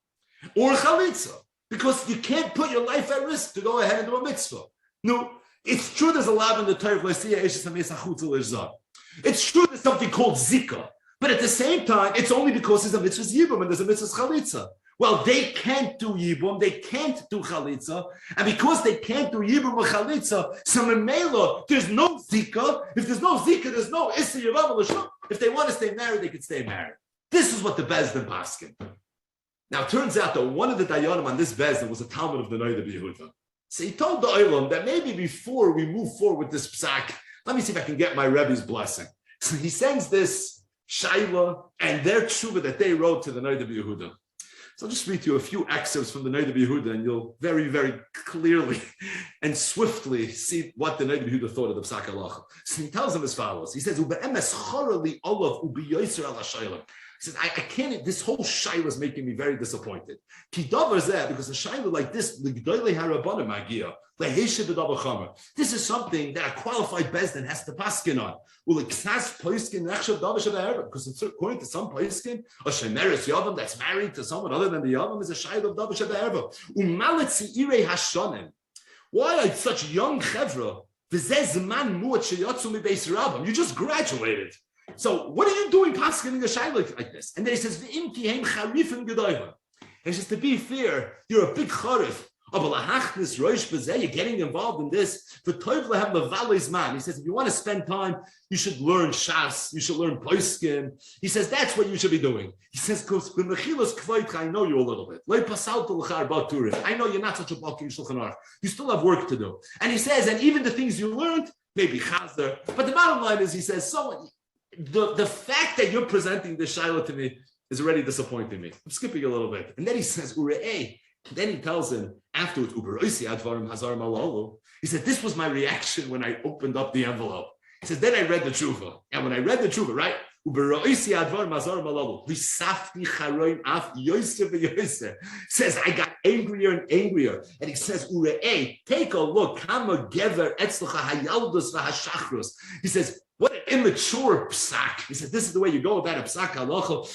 or chalitza, because you can't put your life at risk to go ahead and do a mitzvah. No. It's true there's a lot in the Torah. It's true there's something called Zikah. But at the same time, it's only because there's a mitzvah yibum and there's a mitzvah chalitza. Well, they can't do Yibum, they can't do Chalitza, and because they can't do Yibum or Chalitza, so Memela, there's no Zikah. If there's no Zikah, there's no Issa Yevamos. If they want to stay married, they can stay married. This is what the Bezdin paskin. Now, it turns out that one of the Dayanim on this Bezdin was a Talmud of the Noida B'Yehuda. So he told the Olam that maybe before we move forward with this psak, let me see if I can get my Rebbe's blessing. So he sends this Shaila and their tshuva that they wrote to the Noida B'Yehuda. So I'll just read you a few excerpts from the Noida B'Yehuda, and you'll very, very clearly and swiftly see what the Noida B'Yehuda thought of the Psak Halacha. So he tells them as follows. He says, "Ube'emes chorali olav ubiyoser ala shayla." He says, I can't, this whole shayla is making me very disappointed. Ki davar zeh, because a shayla like this, l'gdoilei harabanim magia, leheshe b'davar chamer. This is something that a qualified bezdin has to paskin on. Because it's according to some poiskin, a shemeres yavam that's married to someone other than the yavam is a shayla of davar sheba'erba. Umaletzi irei hashanim. Why are such young chevra? V'zeh zman muat sheyatzu mi beis rabam. You just graduated. So what are you doing paskening a shayla like this? And then he says, "V'im ki hem charifim gedoyva." And he says, to be fair, you're a big charif. You're getting involved in this. He says, if you want to spend time, you should learn Shas, you should learn Poiskin. He says, that's what you should be doing. He says, because I know you a little bit. I know you're not such a bulky Shulchan Aruch. You still have work to do. And he says, and even the things you learned, maybe Chazer. But the bottom line is, he says, so the fact that you're presenting this Shiloh to me is already disappointing me. I'm skipping a little bit. And then he says, Ure'eh. Then he tells him afterwards, he said, this was my reaction when I opened up the envelope. He says, then I read the tshuva. And when I read the tshuva, right? Says, I got angrier and angrier. And he says, take a look. He says, what an immature psak. He said, this is the way you go about a psak halacha.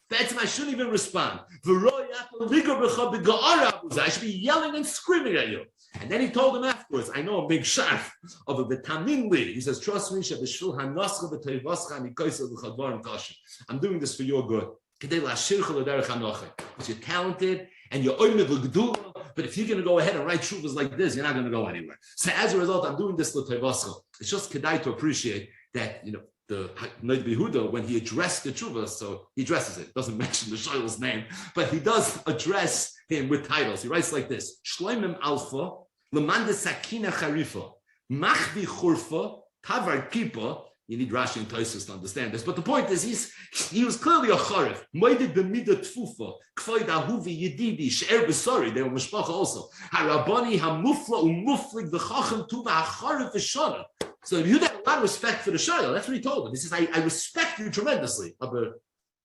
That's why I shouldn't even respond. I should be yelling and screaming at you. And then he told him afterwards, I know I'm being sharp of the Taminli. He says, trust me, I'm doing this for your good. Because you're talented and you're oimid. But if you're going to go ahead and write shuvas like this, you're not going to go anywhere. So as a result, I'm doing this l'tevascha. It's just kedai to appreciate that, the Noid Behuda, when he addressed the tshuva, so he addresses it, doesn't mention the shayla's name, but he does address him with titles. He writes like this: Shloimim Alpha, Lemanda Sakina Charifa, Machvi Churfa, Tavar Kipa. You need Rashi and Tosfos to understand this, but the point is, he was clearly a charif. Moeded b'mida tfufa, k'foid ahuvi yedidi, she'er b'sori. They were mishpacha also. Harabani hamufla umuflig v'chachem tuva hacharif v'shana. So you had a lot of respect for the shayla. That's what he told him. He says, I respect you tremendously. But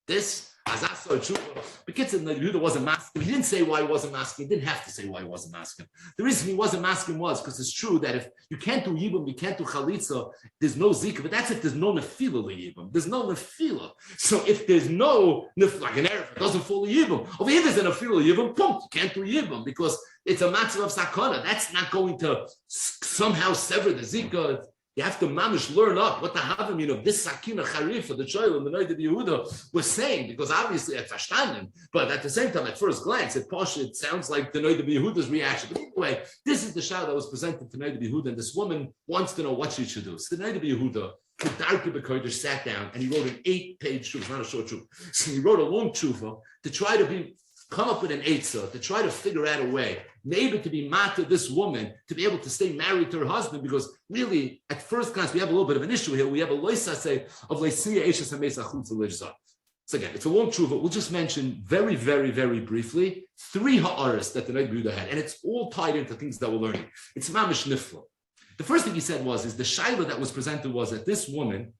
this, as I saw tshuva, the kids in the Yehuda wasn't masking. He didn't say why he wasn't masking. He didn't have to say why he wasn't masking. The reason he wasn't masking was because it's true that if you can't do yibum, you can't do chalitza, there's no zikah. But that's if there's no nefila yibum. There's no nefila. So if there's no like an erev, it doesn't fall yibum. Over here there's a nefila yibum. Pum, you can't do yibum because it's a matzah of sakana. That's not going to somehow sever the zikah. You have to mamish learn up what the havamim of this sakina charif of the choil and the Noid Yehuda was saying, because obviously at verstanden, but at the same time, at first glance, it sounds like the Noid Yehuda's reaction. But anyway, this is the shah that was presented to Noid Yehuda, and this woman wants to know what she should do. So the Noid Yehuda, Kedarke Bekoider, sat down and he wrote an 8-page tshuva, not a short tshuva. So he wrote a long tshuva to try to come up with an eitzah, to try to figure out a way, maybe to be mata this woman, to be able to stay married to her husband, because really, at first glance, we have a little bit of an issue here. We have a loisase of leisiya eshes hamesa chutza lejzah. So again, it's a long tshuva. We'll just mention very, very, very briefly 3 ha'aras that the Noid Yehuda had, and it's all tied into things that we're learning. It's mamish nifla. The first thing he said is the shaila that was presented was that this woman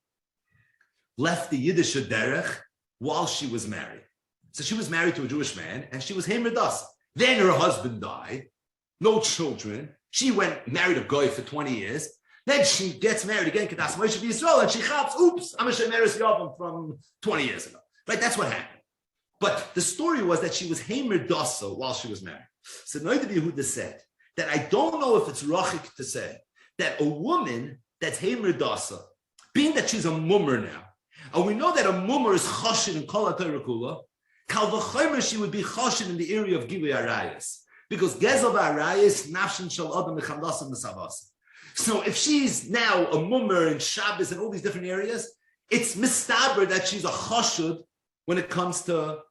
left the Yiddish derech while she was married. So she was married to a Jewish man, and she was Heimer Das. Then her husband died, no children. She went married a guy for 20 years. Then she gets married again, Kedas Moshe Yisrael, and she chaps, oops, I'm a Shemeres Yavam from 20 years ago. Right, that's what happened. But the story was that she was Heimer Dasa while she was married. So Noid Yehuda said that I don't know if it's rachik to say that a woman that's Heimer Dasa, being that she's a mummer now, and we know that a mummer is choshin in kol ha'Torah kula, kal v'chomer she would be choshin in the area of gilui arayis, because gezel ba'arayis nafshin shel adam mechamdasim v'savas. So if she's now a mummer in Shabbos and all these different areas, it's mistaber that she's a chashud when it comes to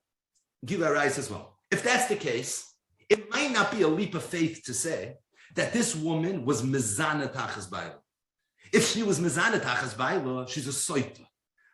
gilui arayis as well. If that's the case, it might not be a leap of faith to say that this woman was mezana tachas baila. If she was mezana tachas baila, she's a soita.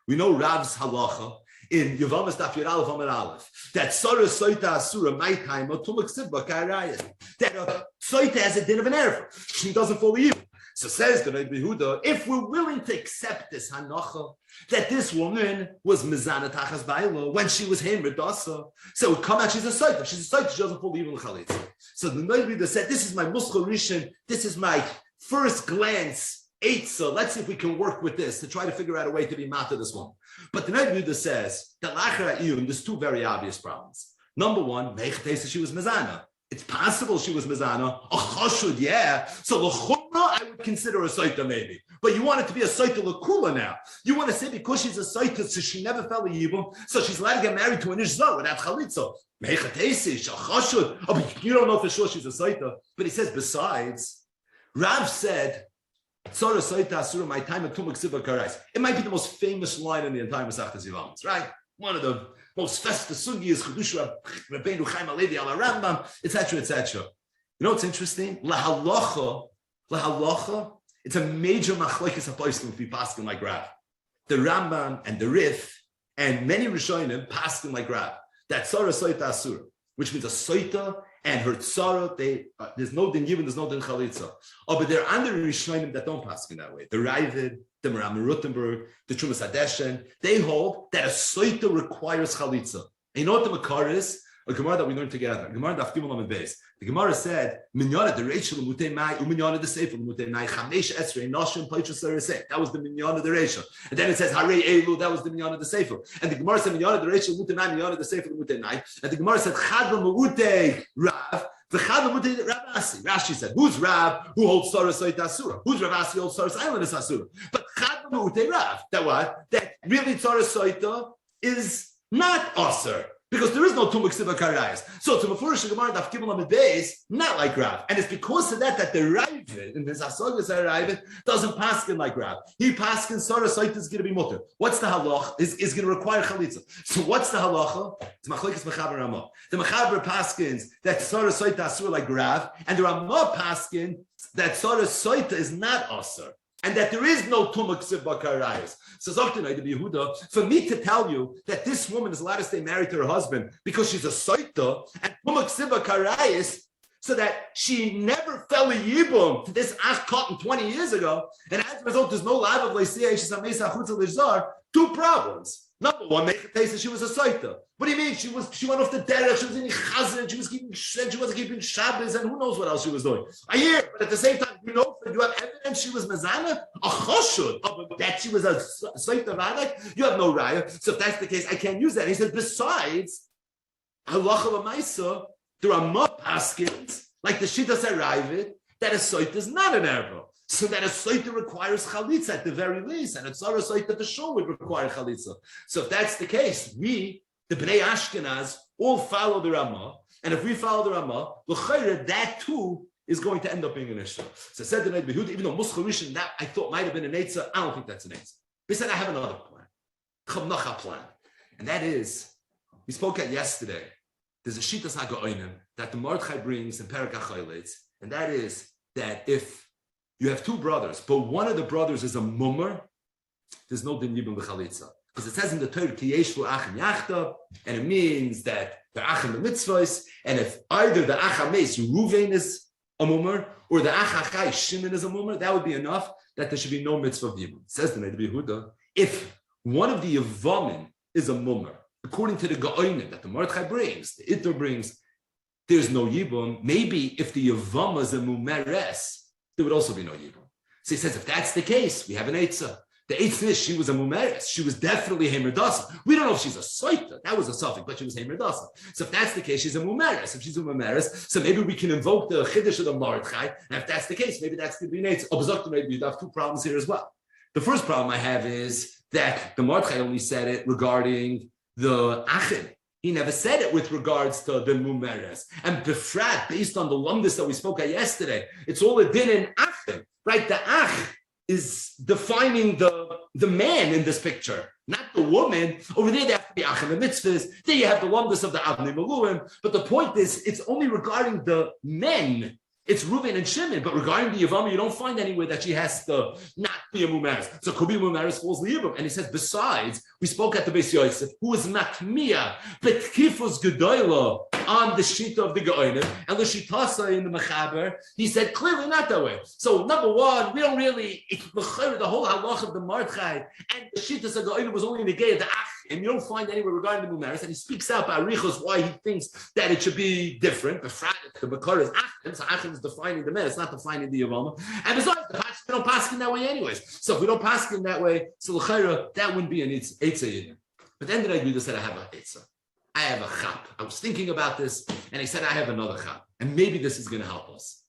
We know Rav's halacha in Yevamos daf Yud Aleph Amud Aleph that Sarah soita asura my time or tumak sibba karayas, that a soita has a din of an erva. She doesn't follow you. So says the Reid Behuda, if we're willing to accept this hanacha that this woman was mezana tachas baila when she was hemer dasa, so it would come out she's a soita. She's a soita. She doesn't follow even the chalitza. So the Reid Behuda said, "This is my muschal rishon. This is my first glance." So let's see if we can work with this to try to figure out a way to be mata this one. But the Reid Behuda says that lachar iyum, there's two very obvious problems. Number one, meichetesa she was mezana. It's possible she was mezana. A chashud, yeah. So l'chumra, I would consider a soita maybe. But you want it to be a soita l'kula now. You want to say because she's a soita, so she never fell a yibum, so she's allowed to get married to an ishzar without chalitza. Meichetesa, a chashud. Oh, but you don't know for sure she's a soita. But he says besides, Rav said, it might be the most famous line in the entire Masechtas Yevamos, right? One of the most festive sugiyas, Chedusha Rabbeinu Chaim Alevi ala Rambam, etc., etc. You know what's interesting? Lahalacha, it's a major machlokes haposkim if we paskin like Rav. The Rambam and the Rif and many Rishonim paskin like Rav. That Tzara Soita Asura, which means a Soita and her tzara, there's no din yibum, there's no din chalitza. Oh, but there are other Rishonim that don't pass in that way. The Reid, the Maram Rutenberg, the Trumas Hadeshen, they hold that a soita requires chalitza. And you know what the Makar is? A Gemara that we learned together. Gemara daf Gimel Amud Beis. The Gemara said, "Minyana the Reid shel Mutei Mai, uminyana the Sefer Mutei Mai, chamesh esrei nashim peichus seresei." That was the minyana the Reid. And then it says Harei Elu. That was the minyana the Sefer. And the Gemara said, "Minyana the Reid shel Mutei Mai, minyana the Sefer Mutei Mai." And the Gemara said, "Chad Mutei Rav." The Chad Mutei Rav Asi. Rashi said, "Who's Rav who holds Sarah Soita Asura? Who's Rav Asi who holds Sarah's island is Asura?" But Chad Mutei Rav. That what? That really Sarah Soita is not Asur. Because there is no tumuk siva karayas. So to Mefurish Gemara daf Gimel Amud Beis, not like Rav. And it's because of that the Reid, in his Asagas Reid, doesn't paskin like Rav. He paskin Sarah Soita is going to be mutter. What's the halach? Is going to require chalitza. So what's the halacha? It's machlokes mechaber Ramah. The mechaber paskins that Sarah Soita asur like Rav, and the Ramah paskin that Sarah Soita is not asur. And that there is no tumuk siva karayas. So Yehuda, for me to tell you that this woman is allowed to stay married to her husband because she's a soita and tumuk siva karayas, so that she never fell a yibum to this ach cotton 20 years ago, and as a result, there's no lav of leisiyah, she's a mesa chutza lishzar. Two problems. Number one, make a taste that she was a soita. What do you mean? She went off the derech, she was in chazan, she wasn't keeping Shabbos, and who knows what else she was doing. I hear, but at the same time, you have evidence she was mezana, a choshud, that she was a soita vadak, you have no raya. So if that's the case, I can't use that. And he said, besides, halacha l'maisa, there are more paskins, like the Shittas Reid, that a soita is not an erva. So that a soita requires chalitza at the very least, and a tzara soita for sure would require chalitza. So if that's the case, we, the Bnei Ashkenaz, all follow the Ramah, and if we follow the Ramah, l'chayra, that too is going to end up being an issue. So I said the Reid Behuda, even though Muschal Rishon that I thought might have been an Eitzah, I don't think that's an Eitzah. They said I have another plan, Chavnacha plan, and that is, we spoke at yesterday. There's a Shitas HaGa'onim that the Mordechai brings in Perek HaChoyletz, and that is that if you have two brothers, but one of the brothers is a mummer, there's no din yibum b'chalitza. Because it says in the Torah, ki yeshvu achim yachta, and it means that the achim the mitzvahs, and if either the achames Ruvain is a mummer, or the achachai Shimon is a mummer, that would be enough that there should be no mitzvah of yibum. It says the Reid Behuda, if one of the Yevamim is a mummer, according to the Ga'onim that the Mordechai brings, the Itter brings, there's no yibum. Maybe if the Yevama is a mumeres, there would also be no yibum. So he says, if that's the case, we have an eitzah. The eitzah is she was a mumeres. She was definitely hemerdasa. We don't know if she's a soita. That was a suffix, but she was hemerdasa. So if that's the case, she's a mumeres. If she's a mumeres, so maybe we can invoke the chiddush of the Mordechai. And if that's the case, maybe that's going to be an eitzah. Maybe you have two problems here as well. The first problem I have is that the Mordechai only said it regarding the Achim. He never said it with regards to the Mumeres. And Befrat, based on the Lomdus that we spoke at yesterday, it's all a din in Achim, right? The Ach is defining the man in this picture, not the woman. Over there, they have to be Achim and mitzvahs. There you have the Lomdus of the Avnei Maluim. But the point is, it's only regarding the men. It's Reuven and Shimon, but regarding the Yevama, you don't find anywhere that she has to not be a Mumeres. So could be Mumeres falls the Yibam. And he says, besides, we spoke at the Beis Yosef, who is Matmiya, Betkifus Gedoyla on the Shita of the Geonim, and the Shitasa in the Mechaber, he said clearly not that way. So number one, we don't really, the whole halach of the Mordechai and the Shitas of the Geonim was only in the Gay of the Ach, and you don't find anywhere regarding the Mumeres, and he speaks out by Arichos why he thinks that it should be different. The Makar is Achim, so Achim is defining the men, it's not defining the Yevama. And besides, we don't pass in that way anyways. So if we don't pass in that way, so l'chayra, that wouldn't be an Eitzah Yidin. But then the Reid said, I have a Eitzah. I have a chap. I was thinking about this, and he said, I have another chap. And maybe this is going to help us.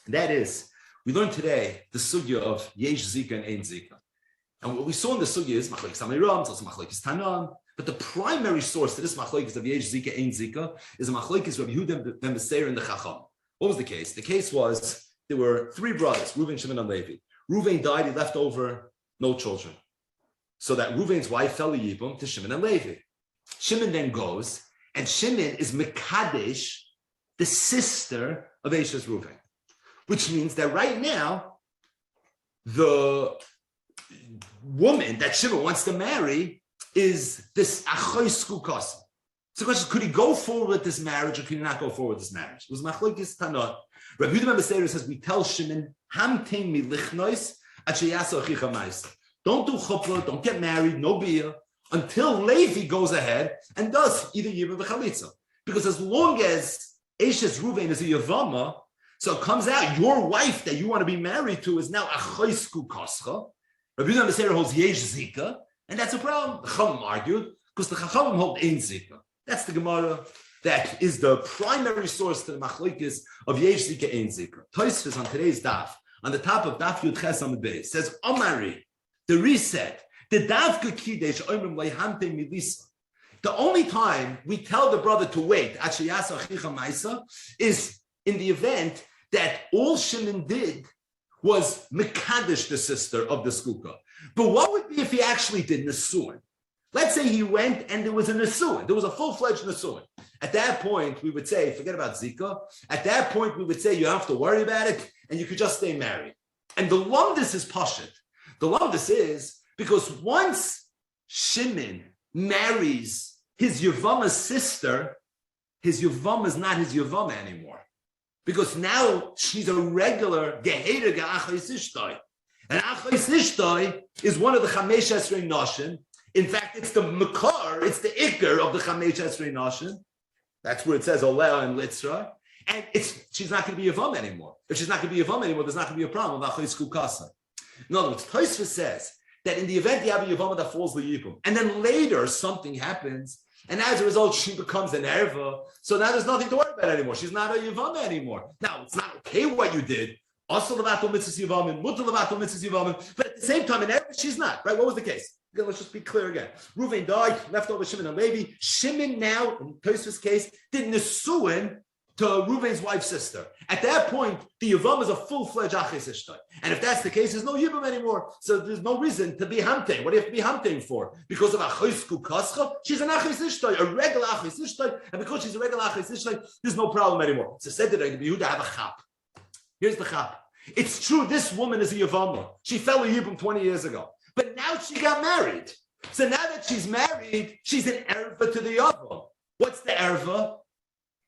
And that is, we learned today the sugya of Yesh Zikah and Ein Zikah. And what we saw in the sugya is Machlokes Amiram, it's also Machlokes Tanan. But the primary source to this Machlokes of Yesh Zikah, Ein Zikah is a Machlokes Rabbi Yehuda ben Beseir and the Chacham. What was the case? The case was there were three brothers, Reuven, Shimon, and Levi. Reuven died, he left over no children. So that Reuven's wife fell a yibum to Shimon and Levi. Shimon then goes, and Shimon is Mekadesh, the sister of Eshes Reuven. Which means that right now, the woman that Shimon wants to marry is this Achoy Skukas. So the question is, could he go forward with this marriage or could he not go forward with this marriage? It was Machlokes Tanot. Rabbi Yehuda ben Beseir says, we tell Shimon, Hamtein mi lichnois at sheyasa achicha ma'aseh. Don't do chupla, don't get married, no bia, until Levi goes ahead and does either Yibam or Chalitza. Because as long as Eshes Reuven is a Yevama, so it comes out your wife that you want to be married to is now Achoy Skukascha. Rabbi Yehuda ben Beseir holds Yesh Zikah, and that's a problem. The Chachamim argued, because the Chachamim hold Ein Zikah. That's the Gemara that is the primary source to the machlokes of Yesh Zikah Ein Zikah. Tosfos on today's daf, on the top of daf Yud Ches Amud Beis, says Omari, the reset, the daf Kidesh Oimrim Leihante Milisa. The only time we tell the brother to wait at Sheyasa Achicha Ma'isa is in the event that all Shimon did was Mekadesh, the sister of the Skukah. But what would be if he actually did Nesuin? Let's say he went and there was a Nesuin. There was a full-fledged Nesuin. At that point, we would say, forget about Zikah. At that point, we would say you don't have to worry about it and you could just stay married. And the Lomdus is Pashut. The Lomdus is because once Shimon marries his Yevama's sister, his Yevama is not his Yevama anymore. Because now she's a regular Geheira Ge'achos Ishtoi. And Achos Ishtoi is one of the Chamesh Esrei Noshin. In fact, it's the Makar, it's the Iker of the Chamesh Esrei Noshin. That's where it says Olea and Litzra. And she's not going to be Yavam anymore. If she's not going to be Yavam anymore, there's not going to be a problem with Achos Kukasa. In other words, Tosfos says that in the event you have a Yavam that falls the Yibum, and then later something happens, and as a result, she becomes an erva. So now there's nothing to worry about anymore. She's not a Yevama anymore. Now, it's not okay what you did. Also, levato mitzvahs Yevamin, mutar levato mitzvahs Yevamin. But at the same time, in erva, she's not. Right? What was the case? Again, let's just be clear again. Reuven died, left over Shimon and Levi. Shimon now, in Tosfos' case, did nesuin to Reuven's wife's sister. At that point, the Yevam is a full-fledged Aches Ishtay. And if that's the case, there's no Yibam anymore. So there's no reason to be Hamtein. What do you have to be Hamtein for? Because of Aches Kukascha, she's an Aches Ishtay, a regular Aches Ishtay. And because she's a regular Aches Ishtay, there's no problem anymore. So said that Rabbi Yehuda have a chap. Here's the chap. It's true, this woman is a Yevama. She fell a Yibam 20 years ago. But now she got married. So now that she's married, she's an erva to the Yavam. What's the erva?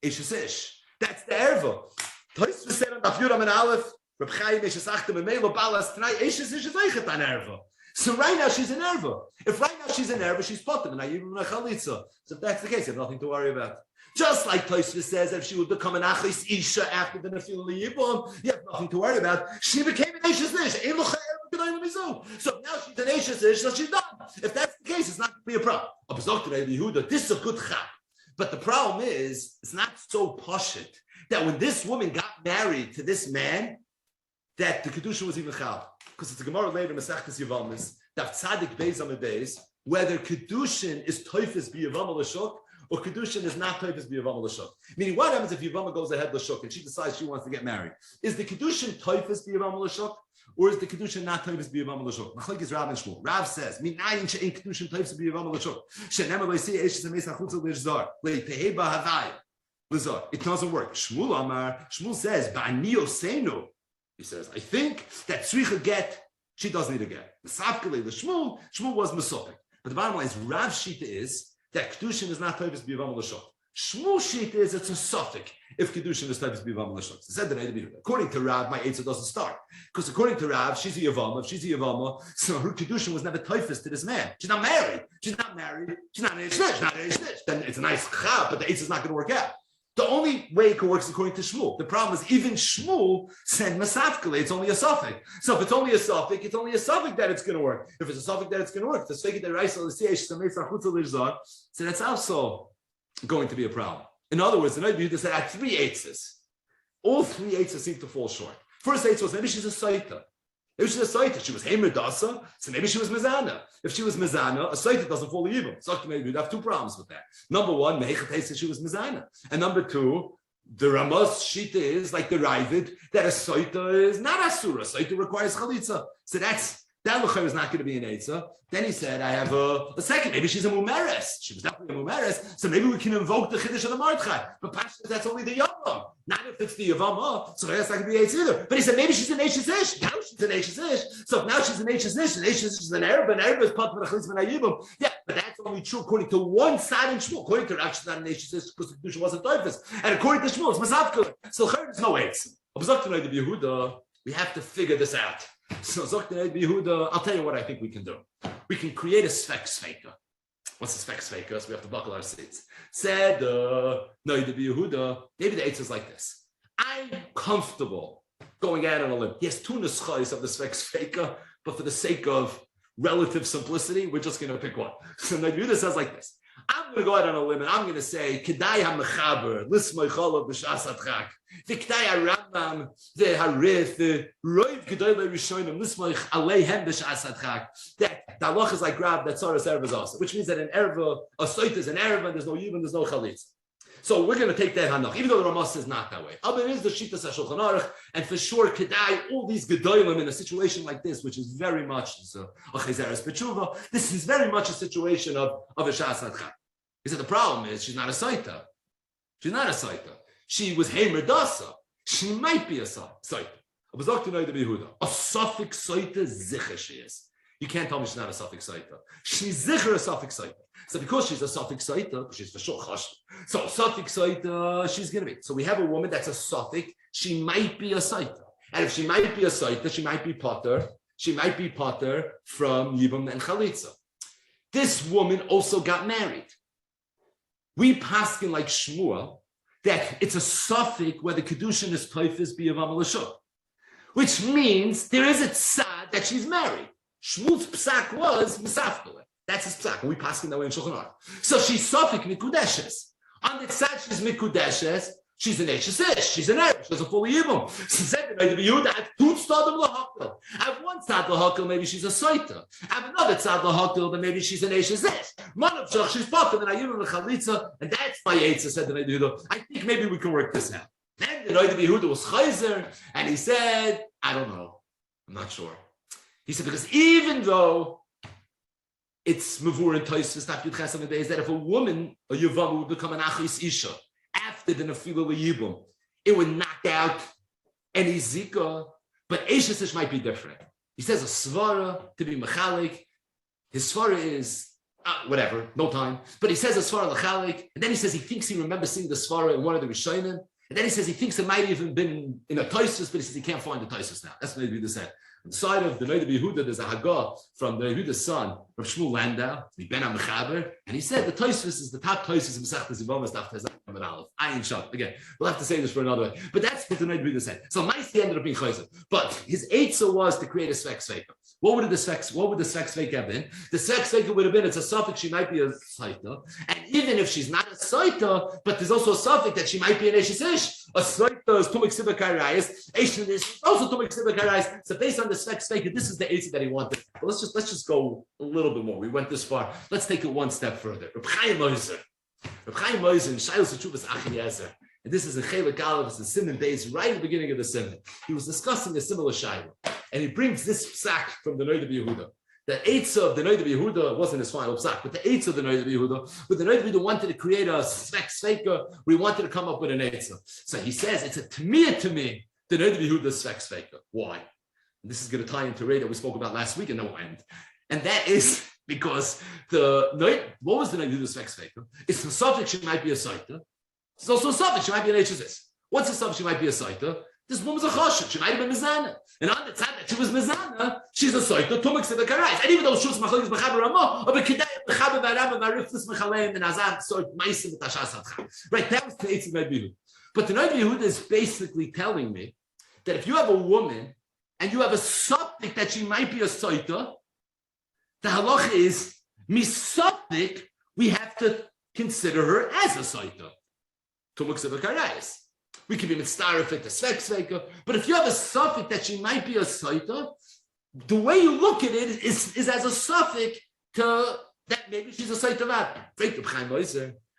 Ishes Ish. That's the erva. Tosfos said on Amud Aleph, Reb Chaim Ishes Achtem Emelo Balas Tnai Ishes Ish Zeichet an erva. So right now she's an erva. If right now she's an erva, she's potem and Ayibim Chalitza. So if that's the case, you have nothing to worry about. Just like Tosfos says, if she would become an Achis Isha after the Nefil Yibum, you have nothing to worry about. She became an Ishes Ish. So now she's an Ishes Ish, so she's done. If that's the case, it's not going to be a problem. This is a good chap. But the problem is, it's not so poshut that when this woman got married to this man, that the Kedushin was even Chal. Because it's a Gemara later, Masechtas Yevamos, Daf Tzadik Beis Amud Beis, whether Kedushin is Toifus b'Yevama l'Shuk, or Kedushin is not Toifus b'Yevama l'Shuk. Meaning, what happens if Yevama goes ahead l'Shuk and she decides she wants to get married? Is the Kedushin Toifus b'Yevama l'Shuk, or is the Kedushin not Toifus b'Yevama l'Shuk? Machlokes is Rav and Shmuel. Rav says, Minayin she'ein Kedushin Toifus b'Yevama l'Shuk. She'nemar lo'ysi eshes ha'meis ha'chutza l'Zar, le'teheba havayim. L'Zar. It doesn't work. Shmuel says, Ba'ani Osenu. He says, I think that Tzricha get, she doesn't need a get. Mesavkele l'Shmuel, Shmuel was Mesopik. But the bottom line is, Rav Shita is that Kedushin is not Toifus b'Yevama l'Shuk. Shmuel Shita is it's a suffix if Kedushin is Toifus b'Yevama l'Shuk. Said that according to Rav, my Eitzah doesn't start. Because according to Rav, she's a Yevama. If she's a Yevama, so her Kedushin was never Toifus to this man. She's not married. She's not an Eish. Then it's a nice chab, but the Eitzah is not going to work out. The only way it can work is according to Shmuel. The problem is even Shmuel said Masavkele, it's only a suffix. So if it's only a suffix, it's only a suffix that it's going to work. If it's a suffix that it's going to work, so that's also going to be a problem. In other words, the Noid Yehuda said I had three eitzes. All three eitzes seem to fall short. First eitzah was maybe she's a saita. If she's a saita, she was Heimer Dasa, so maybe she was Mizana. If she was Mizana, a saita doesn't fall even. So maybe you'd have two problems with that. Number one, Mehechat said she was Mizana. And number two, the Ramos Shita is like the Reid, that a saita is not Asura. Saita requires Chalitza. So that is not going to be an Eitzah. Then he said, I have a second. Maybe she's a Mumeres. She was definitely a Mumeres. So maybe we can invoke the Chiddush of the Mordechai. But Pasha, that's only the Yavam. Not if it's the Yevama. So that's not going to be Eitzah either. But he said, maybe she's an Eishes Ish. Now she's an Eishes Ish. So if now she's an Eishes Ish, an Eishes Ish is an Arab, and Arab is part of the Chalitz Ben Ayibim. Yeah, but that's only true according to one side in Shmuel. According to Rav, she's not an Eishes Ish because the Kedusha wasn't Toifus. And according to Shmuel, it's Masavkele. So there's no Eitzah. We have to figure this out. So Zokta Yehuda, I'll tell you what I think we can do. We can create a Svek Sveka. What's a Svek Sveka? So we have to buckle our seats. Said Yehuda, maybe the Eitzah is like this. I'm comfortable going out on a limb. Yes, two nuschais of the Svek Sveka, but for the sake of relative simplicity, we're just going to pick one. So Yehuda says like this. I'm going to go out on a limb and I'm going to say, Kedai ha-mechaber, lismoi cholav b'shas adchak, v'kedai ha-rambam, the harith, the roiv gedoi le-rishonim, lismoi aleihem b'shas adchak. That the halach is like grab that Tzaras Erev is also, which means that an Erev, a Soit is an Erev, and there's no Yibam, there's no Chalitz. So we're going to take that Hanach, even though the Ramah says not that way. But it is the Shittas HaShulchan Aruch, and for sure, Kedai, all these Gedolim in a situation like this, which is very much a Chezeres B'tshuva, this is very much a situation of a Shas Adchak. He said the problem is she's not a Saita. She's not a Saita. She was Heimer Dasa. She might be a Saita. A suffix Saita Zicha she is. You can't tell me she's not a suffix Saita. She's Zicha a suffix Saita. So because she's a suffix Saita, she's for sure Chash. So suffix Saita, she's going to be. So we have a woman that's a suffix. She might be a Saita. And if she might be a Saita, she might be Potter. She might be Potter from Yibam and Chalitza. This woman also got married. We paskin like Shmuel that it's a suffix where the Kedushin is Toifus b'Yevama l'Shuk, which means there is a tzad that she's married. Shmuel's psak was Misafkele. That's his psak. We paskin that way in Shulchan Aruch. So she's suffix mikudeshes. On the tzad she's mikudeshes. She's an Eishes. She's an Arab. She has a full Yibum. She said to me, I have two tzadim lahakil. I have one tzad lahakil, maybe she's a Saita. I have another tzad lahakil, but maybe she's an Eishes. Manavshach, she's potter, and I Yibum l'chalitza, and that's my Eitzah, said the Noid Yehuda. I think maybe we can work this out. Then the Noid Yehuda was Chayzer, and he said, I don't know. I'm not sure. He said, because even though it's Mavur and Tois, is that if a woman, a Yevama, would become an Achis Isha, after the Nefila Yibum, it would knock out any Zikah, but Eishes might be different. He says a Svara to be Mechalik. His Svara is, whatever, no time. But he says a Svara Lechalik, and then he says he thinks he remembers seeing the Svara in one of the Rishonim, and then he says he thinks it might have even been in a Toisus, but he says he can't find the Toisus now. That's what maybe the said. On the side of the Noda B'Yehuda, there's a Haggah from the Yehuda's son, from Shmuel Landau, the Ben HaMechaber, and he said the Tosfos is the top Tosfos in Masechtas Yevamos Daf Tezach Amud Aleph. Ayin Shot. Again, we'll have to say this for another way, but that's what the Noda B'Yehuda said. So Maisi ended up being Chayzer, but his eitzah was to create a Svek Sveika. What would the Svek Sveika have been? The Svek Sveika would have been, it's a suffix, she might be a Saita, and even if she's not a Saita, but there's also a suffix that she might be an Eshes Ish. A Saita is Tumik Sibak Harayis, Eshes Ish also Tumik Sibak Harayis. So based on the Svek Sveika, this is the eitzah that he wanted. But let's just go a little bit more. We went this far. Let's take it one step further. Reb Chaim Moser in Shailos Teshuvas Achiezer, and this is a Chelek Aleph, it's a Siman Beis, right at the beginning of the Siman. He was discussing a similar Shaila, and he brings this psak from the Noda B'Yehuda. The eitzah of the Noda B'Yehuda wasn't his final psak, but the eitzah of the Noda B'Yehuda, but the Noda B'Yehuda wanted to create a Svek Sveika, we wanted to come up with an eitzah. So he says it's a Tamiyah to me, the Noda B'Yehuda Svek Sveika. Why? And this is going to tie into Reid that we spoke about last week, and no end. And that is because what was the Noda B'Yehuda Svek Sveika? It's the subject, she might be a Saita. It's also a suffix, she might be an HSS. What's the suffix? She might be a Saita. This woman's a Choshet, she might have been Mizana. And on the time that she was Mizana, she's a Saita, Tumik Sedekarais. And even though she was Machalek Mechaber Ramah, but Kedai Mechaber Varama Mariflis Mechaleim and Azam, so Maisim Tashas Hadcha. Right, that was the Eitzim Noda B'Yehuda. But the Noda B'Yehuda is basically telling me that if you have a woman and you have a suffix that she might be a Saita, the halacha is, Misafik, we have to consider her as a Saita. We can be mitzarefet, a svek sveika, but if you have a suffix that she might be a saita, the way you look at it is as a suffix to that maybe she's a saita vad.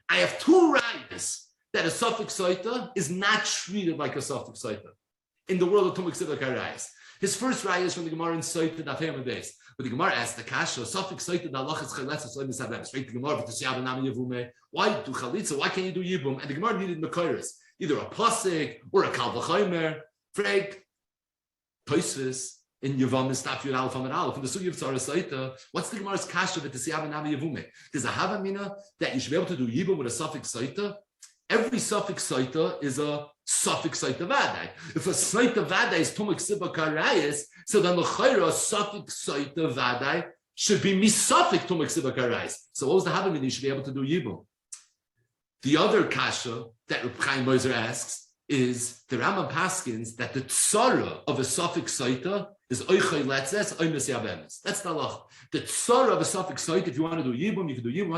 I have two rayas that a suffix saita is not treated like a suffix saita in the world of Tumik Sibak Harayis. His first raya is from the Gemara in Saita Daf Amud Beis. But the Gemara asked the Kasha, suffix Saita da lachas chalitza soy misabem. Straight to the Gemara, but to siyav nami yevume. Why do chalitza? Why can't you do yibum? And the Gemara needed mekayres, either a pasik or a kal v'chaymer. Frag Tosfos in Yevamos Daf Yud Aleph Amud Aleph. In the sugi of Tzara Saita, what's the Gemara's Kasha that to siyav nami yevume? There's a havamina that you should be able to do yibum with a suffix Saita. Every suffix Saita is a suffix Saita Vadai. If a Saita Vadai is Tumik Sibak Harayis, so then the Chayra suffix Saita Vadai should be misafik Tumik Sibak Harayis. So what was the Havamini? You should be able to do Yibum. The other Kasha that Reb Chaim Moser asks is the Rambam Paskins that the Tzara of a suffix Saita is Oichay Letzes, Oimes Yavemes. That's the halach. The Tzara of a suffix Saita, if you want to do Yibum, you can do Yibum.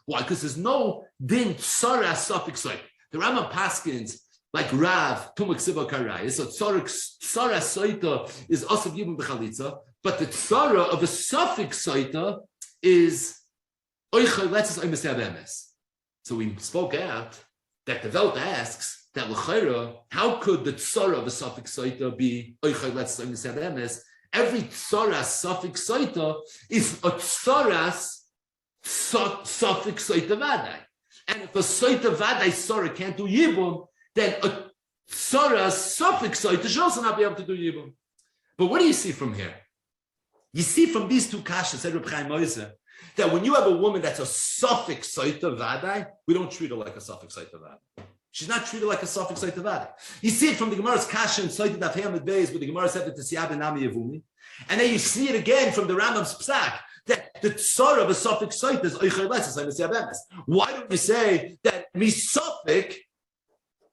Why? Because there's no din Tzara suffix Saita. The Rambam Paskins, like Rav, Tumik Sibak Harayis, so Tzara Saita is Asav Yibum B'chalitza, but the Tzara of a suffix Saita is Oichay Letzes, Oimes Yavemes. So we spoke out that the Welt asks, that l'chayra, how could the tzara of a suffix saita be oichay letzes oimes yavemes? Every tzara suffix saita is a tzaras suffix saita vadai. And if a saita vadai tzara can't do yibum, then a tzara suffix saita should also not be able to do yibum. But what do you see from here? You see from these two kashas, said Reb Chaim Moser, that when you have a woman that's a suffix saita vadai, we don't treat her like a suffix saita vadai. She's not treated like a suffix saita vadai. You see it from the Gemara's kasha and Saita Daf Amud Beis, where the Gemara said that the siyab nami yevumi, and then you see it again from the Rambam's psak that the tzara of a suffix saita is oichay letzes oimes yavemes. Why don't you say that misafik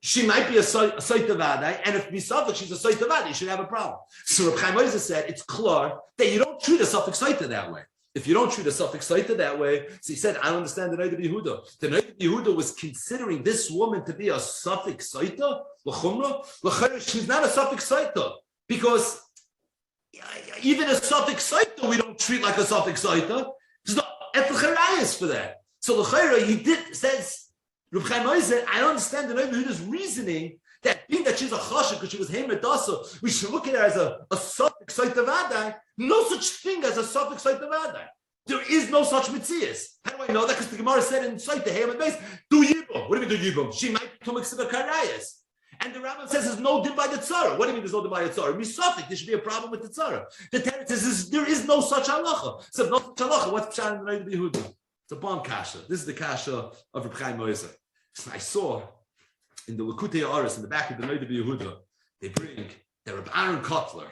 she might be a saita vadai, and if misafik she's a saita vadai, you should have a problem. So Reb Chaim Moser said it's clear that you don't treat a suffix saita that way. If you don't treat a suffix saita that way, so he said, I don't understand the Noda B'Yehuda. The Noda B'Yehuda was considering this woman to be a suffix saita, l'chumra. She's not a suffix saita, because even a suffix saita we don't treat like a suffix saita. There's no etzacharayas for that. So l'chayra, he says, Reb Chaim Moser, I don't understand the Noda B'Yehuda's reasoning that being that she's a chasha because she was heimadasa, we should look at her as a suffix saita vadai. No such thing as a suffix saita vadai. There is no such mitzias. How do I know that? Because the Gemara said in Saita Amud Beis, do yibum. What do you mean do yibum? She might be Tumik Sibak Harayis. And the Rambam says there's no din by the tzara. What do you mean there's no din by the tzara? Misafik, there should be a problem with the tzara. The tenet says there is no such halacha. So if no such halacha, what's pshat in the Noda B'Yehuda? It's a bomb kasha. This is the kasha of Reb Chaim Moser. I saw in the Lakutei Aris, in the back of the Noda B'Yehuda, they bring the Reb Aaron Kotler.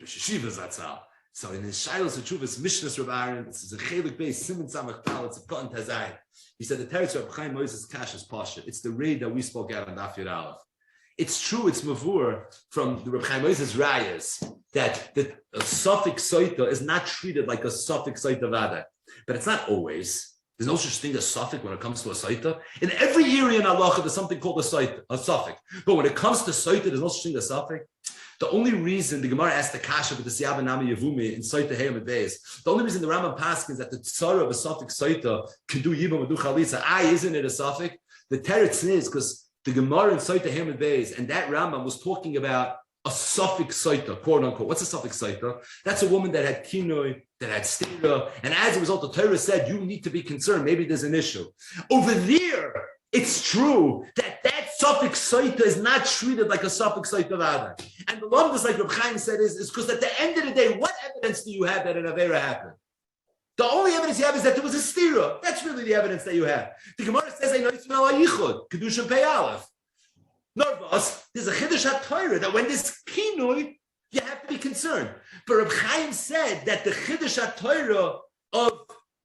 Shivas Atzal. So in his Shilos Achuvas Mishnah Reb Aaron, this is a Chelik Beis Simon Samach Tal, it's a Cotton Tazai. He said the territory of Chaim Moses Kash is Pasha. It's the Reid that we spoke out on Daf Yud Aleph. It's true, it's mavur from the Reb Chaim Moses Rayas that a suffix soita is not treated like a suffix soita vada. But it's not always. There's no such thing as suffix when it comes to a soita. In every area in halacha, there's something called a suffix. But when it comes to soita, there's no such thing as suffix. The only reason the Gemara asked the kasha with the Siyab Nami Yevumi in Soita Amud Beis, the only reason the Rambam paskins that the tzara of a suffix soita can do yibam and do chalitza, isn't it a suffix? The teretz is because the Gemara in Soita Amud Beis and that Rambam was talking about a suffix soita, quote unquote. What's a suffix soita? That's a woman that had kinoi, that had stira, and as a result, the Torah said you need to be concerned. Maybe there's an issue over there. It's true that suffix soita is not treated like a suffix soita of Adam. And the Lomdus, like Reb Chaim said, is because at the end of the day, what evidence do you have that an Avera happened? The only evidence you have is that there was a stira. That's really the evidence that you have. The Gemara says, I know it's Mel Yichud, Kedusha Pei Aleph. Nervous, there's a Chiddush HaTorah that when there's kinoi, you have to be concerned. But Reb Chaim said that the Chiddush HaTorah of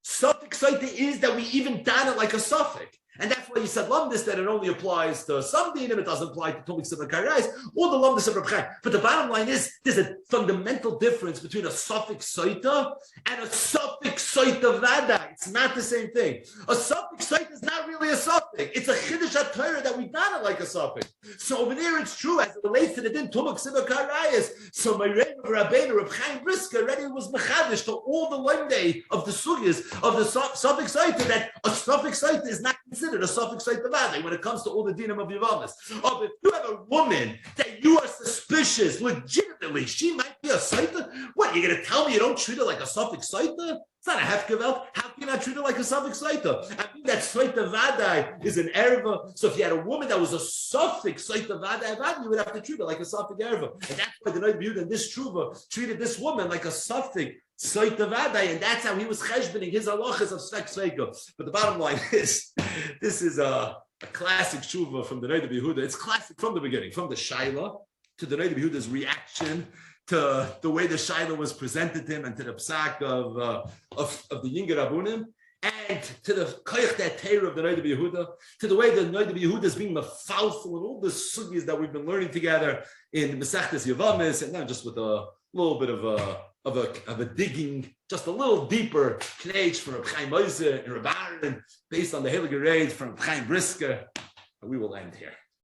suffix soita is that we even done it like a suffix. And that's why you said Lomdus that it only applies to some dinim, it doesn't apply to Tomik Sivak Karayis, or the Lomdus of Reb Chaim. But the bottom line is, there's a fundamental difference between a suffix soita and a suffix soita vada. It's not the same thing. A suffix soita is not really a suffix. It's a Chiddush HaTorah that we done it like a suffix. So over there it's true, as it relates to the din, Tomik Sivak Karayis. So my Reid of Rabbeinu, Reb Chaim Brisker, already was mechadish to all the Lomdei of the sugyas of the suffix soita, that a suffix soita is not considered a suffix soita vada when it comes to all the dinim of Yevamos. Oh, if you have a woman that you are suspicious, legitimately, she might be a soita. What, you're going to tell me you don't treat her like a suffix soita? It's not a hefgevelt. How can you not treat her like a suffix soita? I think that soita vada is an erva. So if you had a woman that was a suffix soita vada, you would have to treat her like a suffix erva. And that's why the Noid B'Yehuda and this Truva treated this woman like a suffix soita vada, and that's how he was cheshbening his halachas of svek sveika. But the bottom line is, this is a classic tshuva from the Noid B'Yehuda. It's classic from the beginning, from the Shaila to the Noid B'Yehuda's reaction to the way the Shaila was presented to him and to the psak of the Yinger Abunim, and to the koyach that Torah of the Noid B'Yehuda, to the way the Noid B'Yehuda is being mafalful and all the sugyas that we've been learning together in Masechtas Yevamos, and then just with a little bit of a digging, just a little deeper knage from Reb Chaim Moses and Reb Aaron, based on the Heilige Reid from Reb Chaim Brisker. We will end here.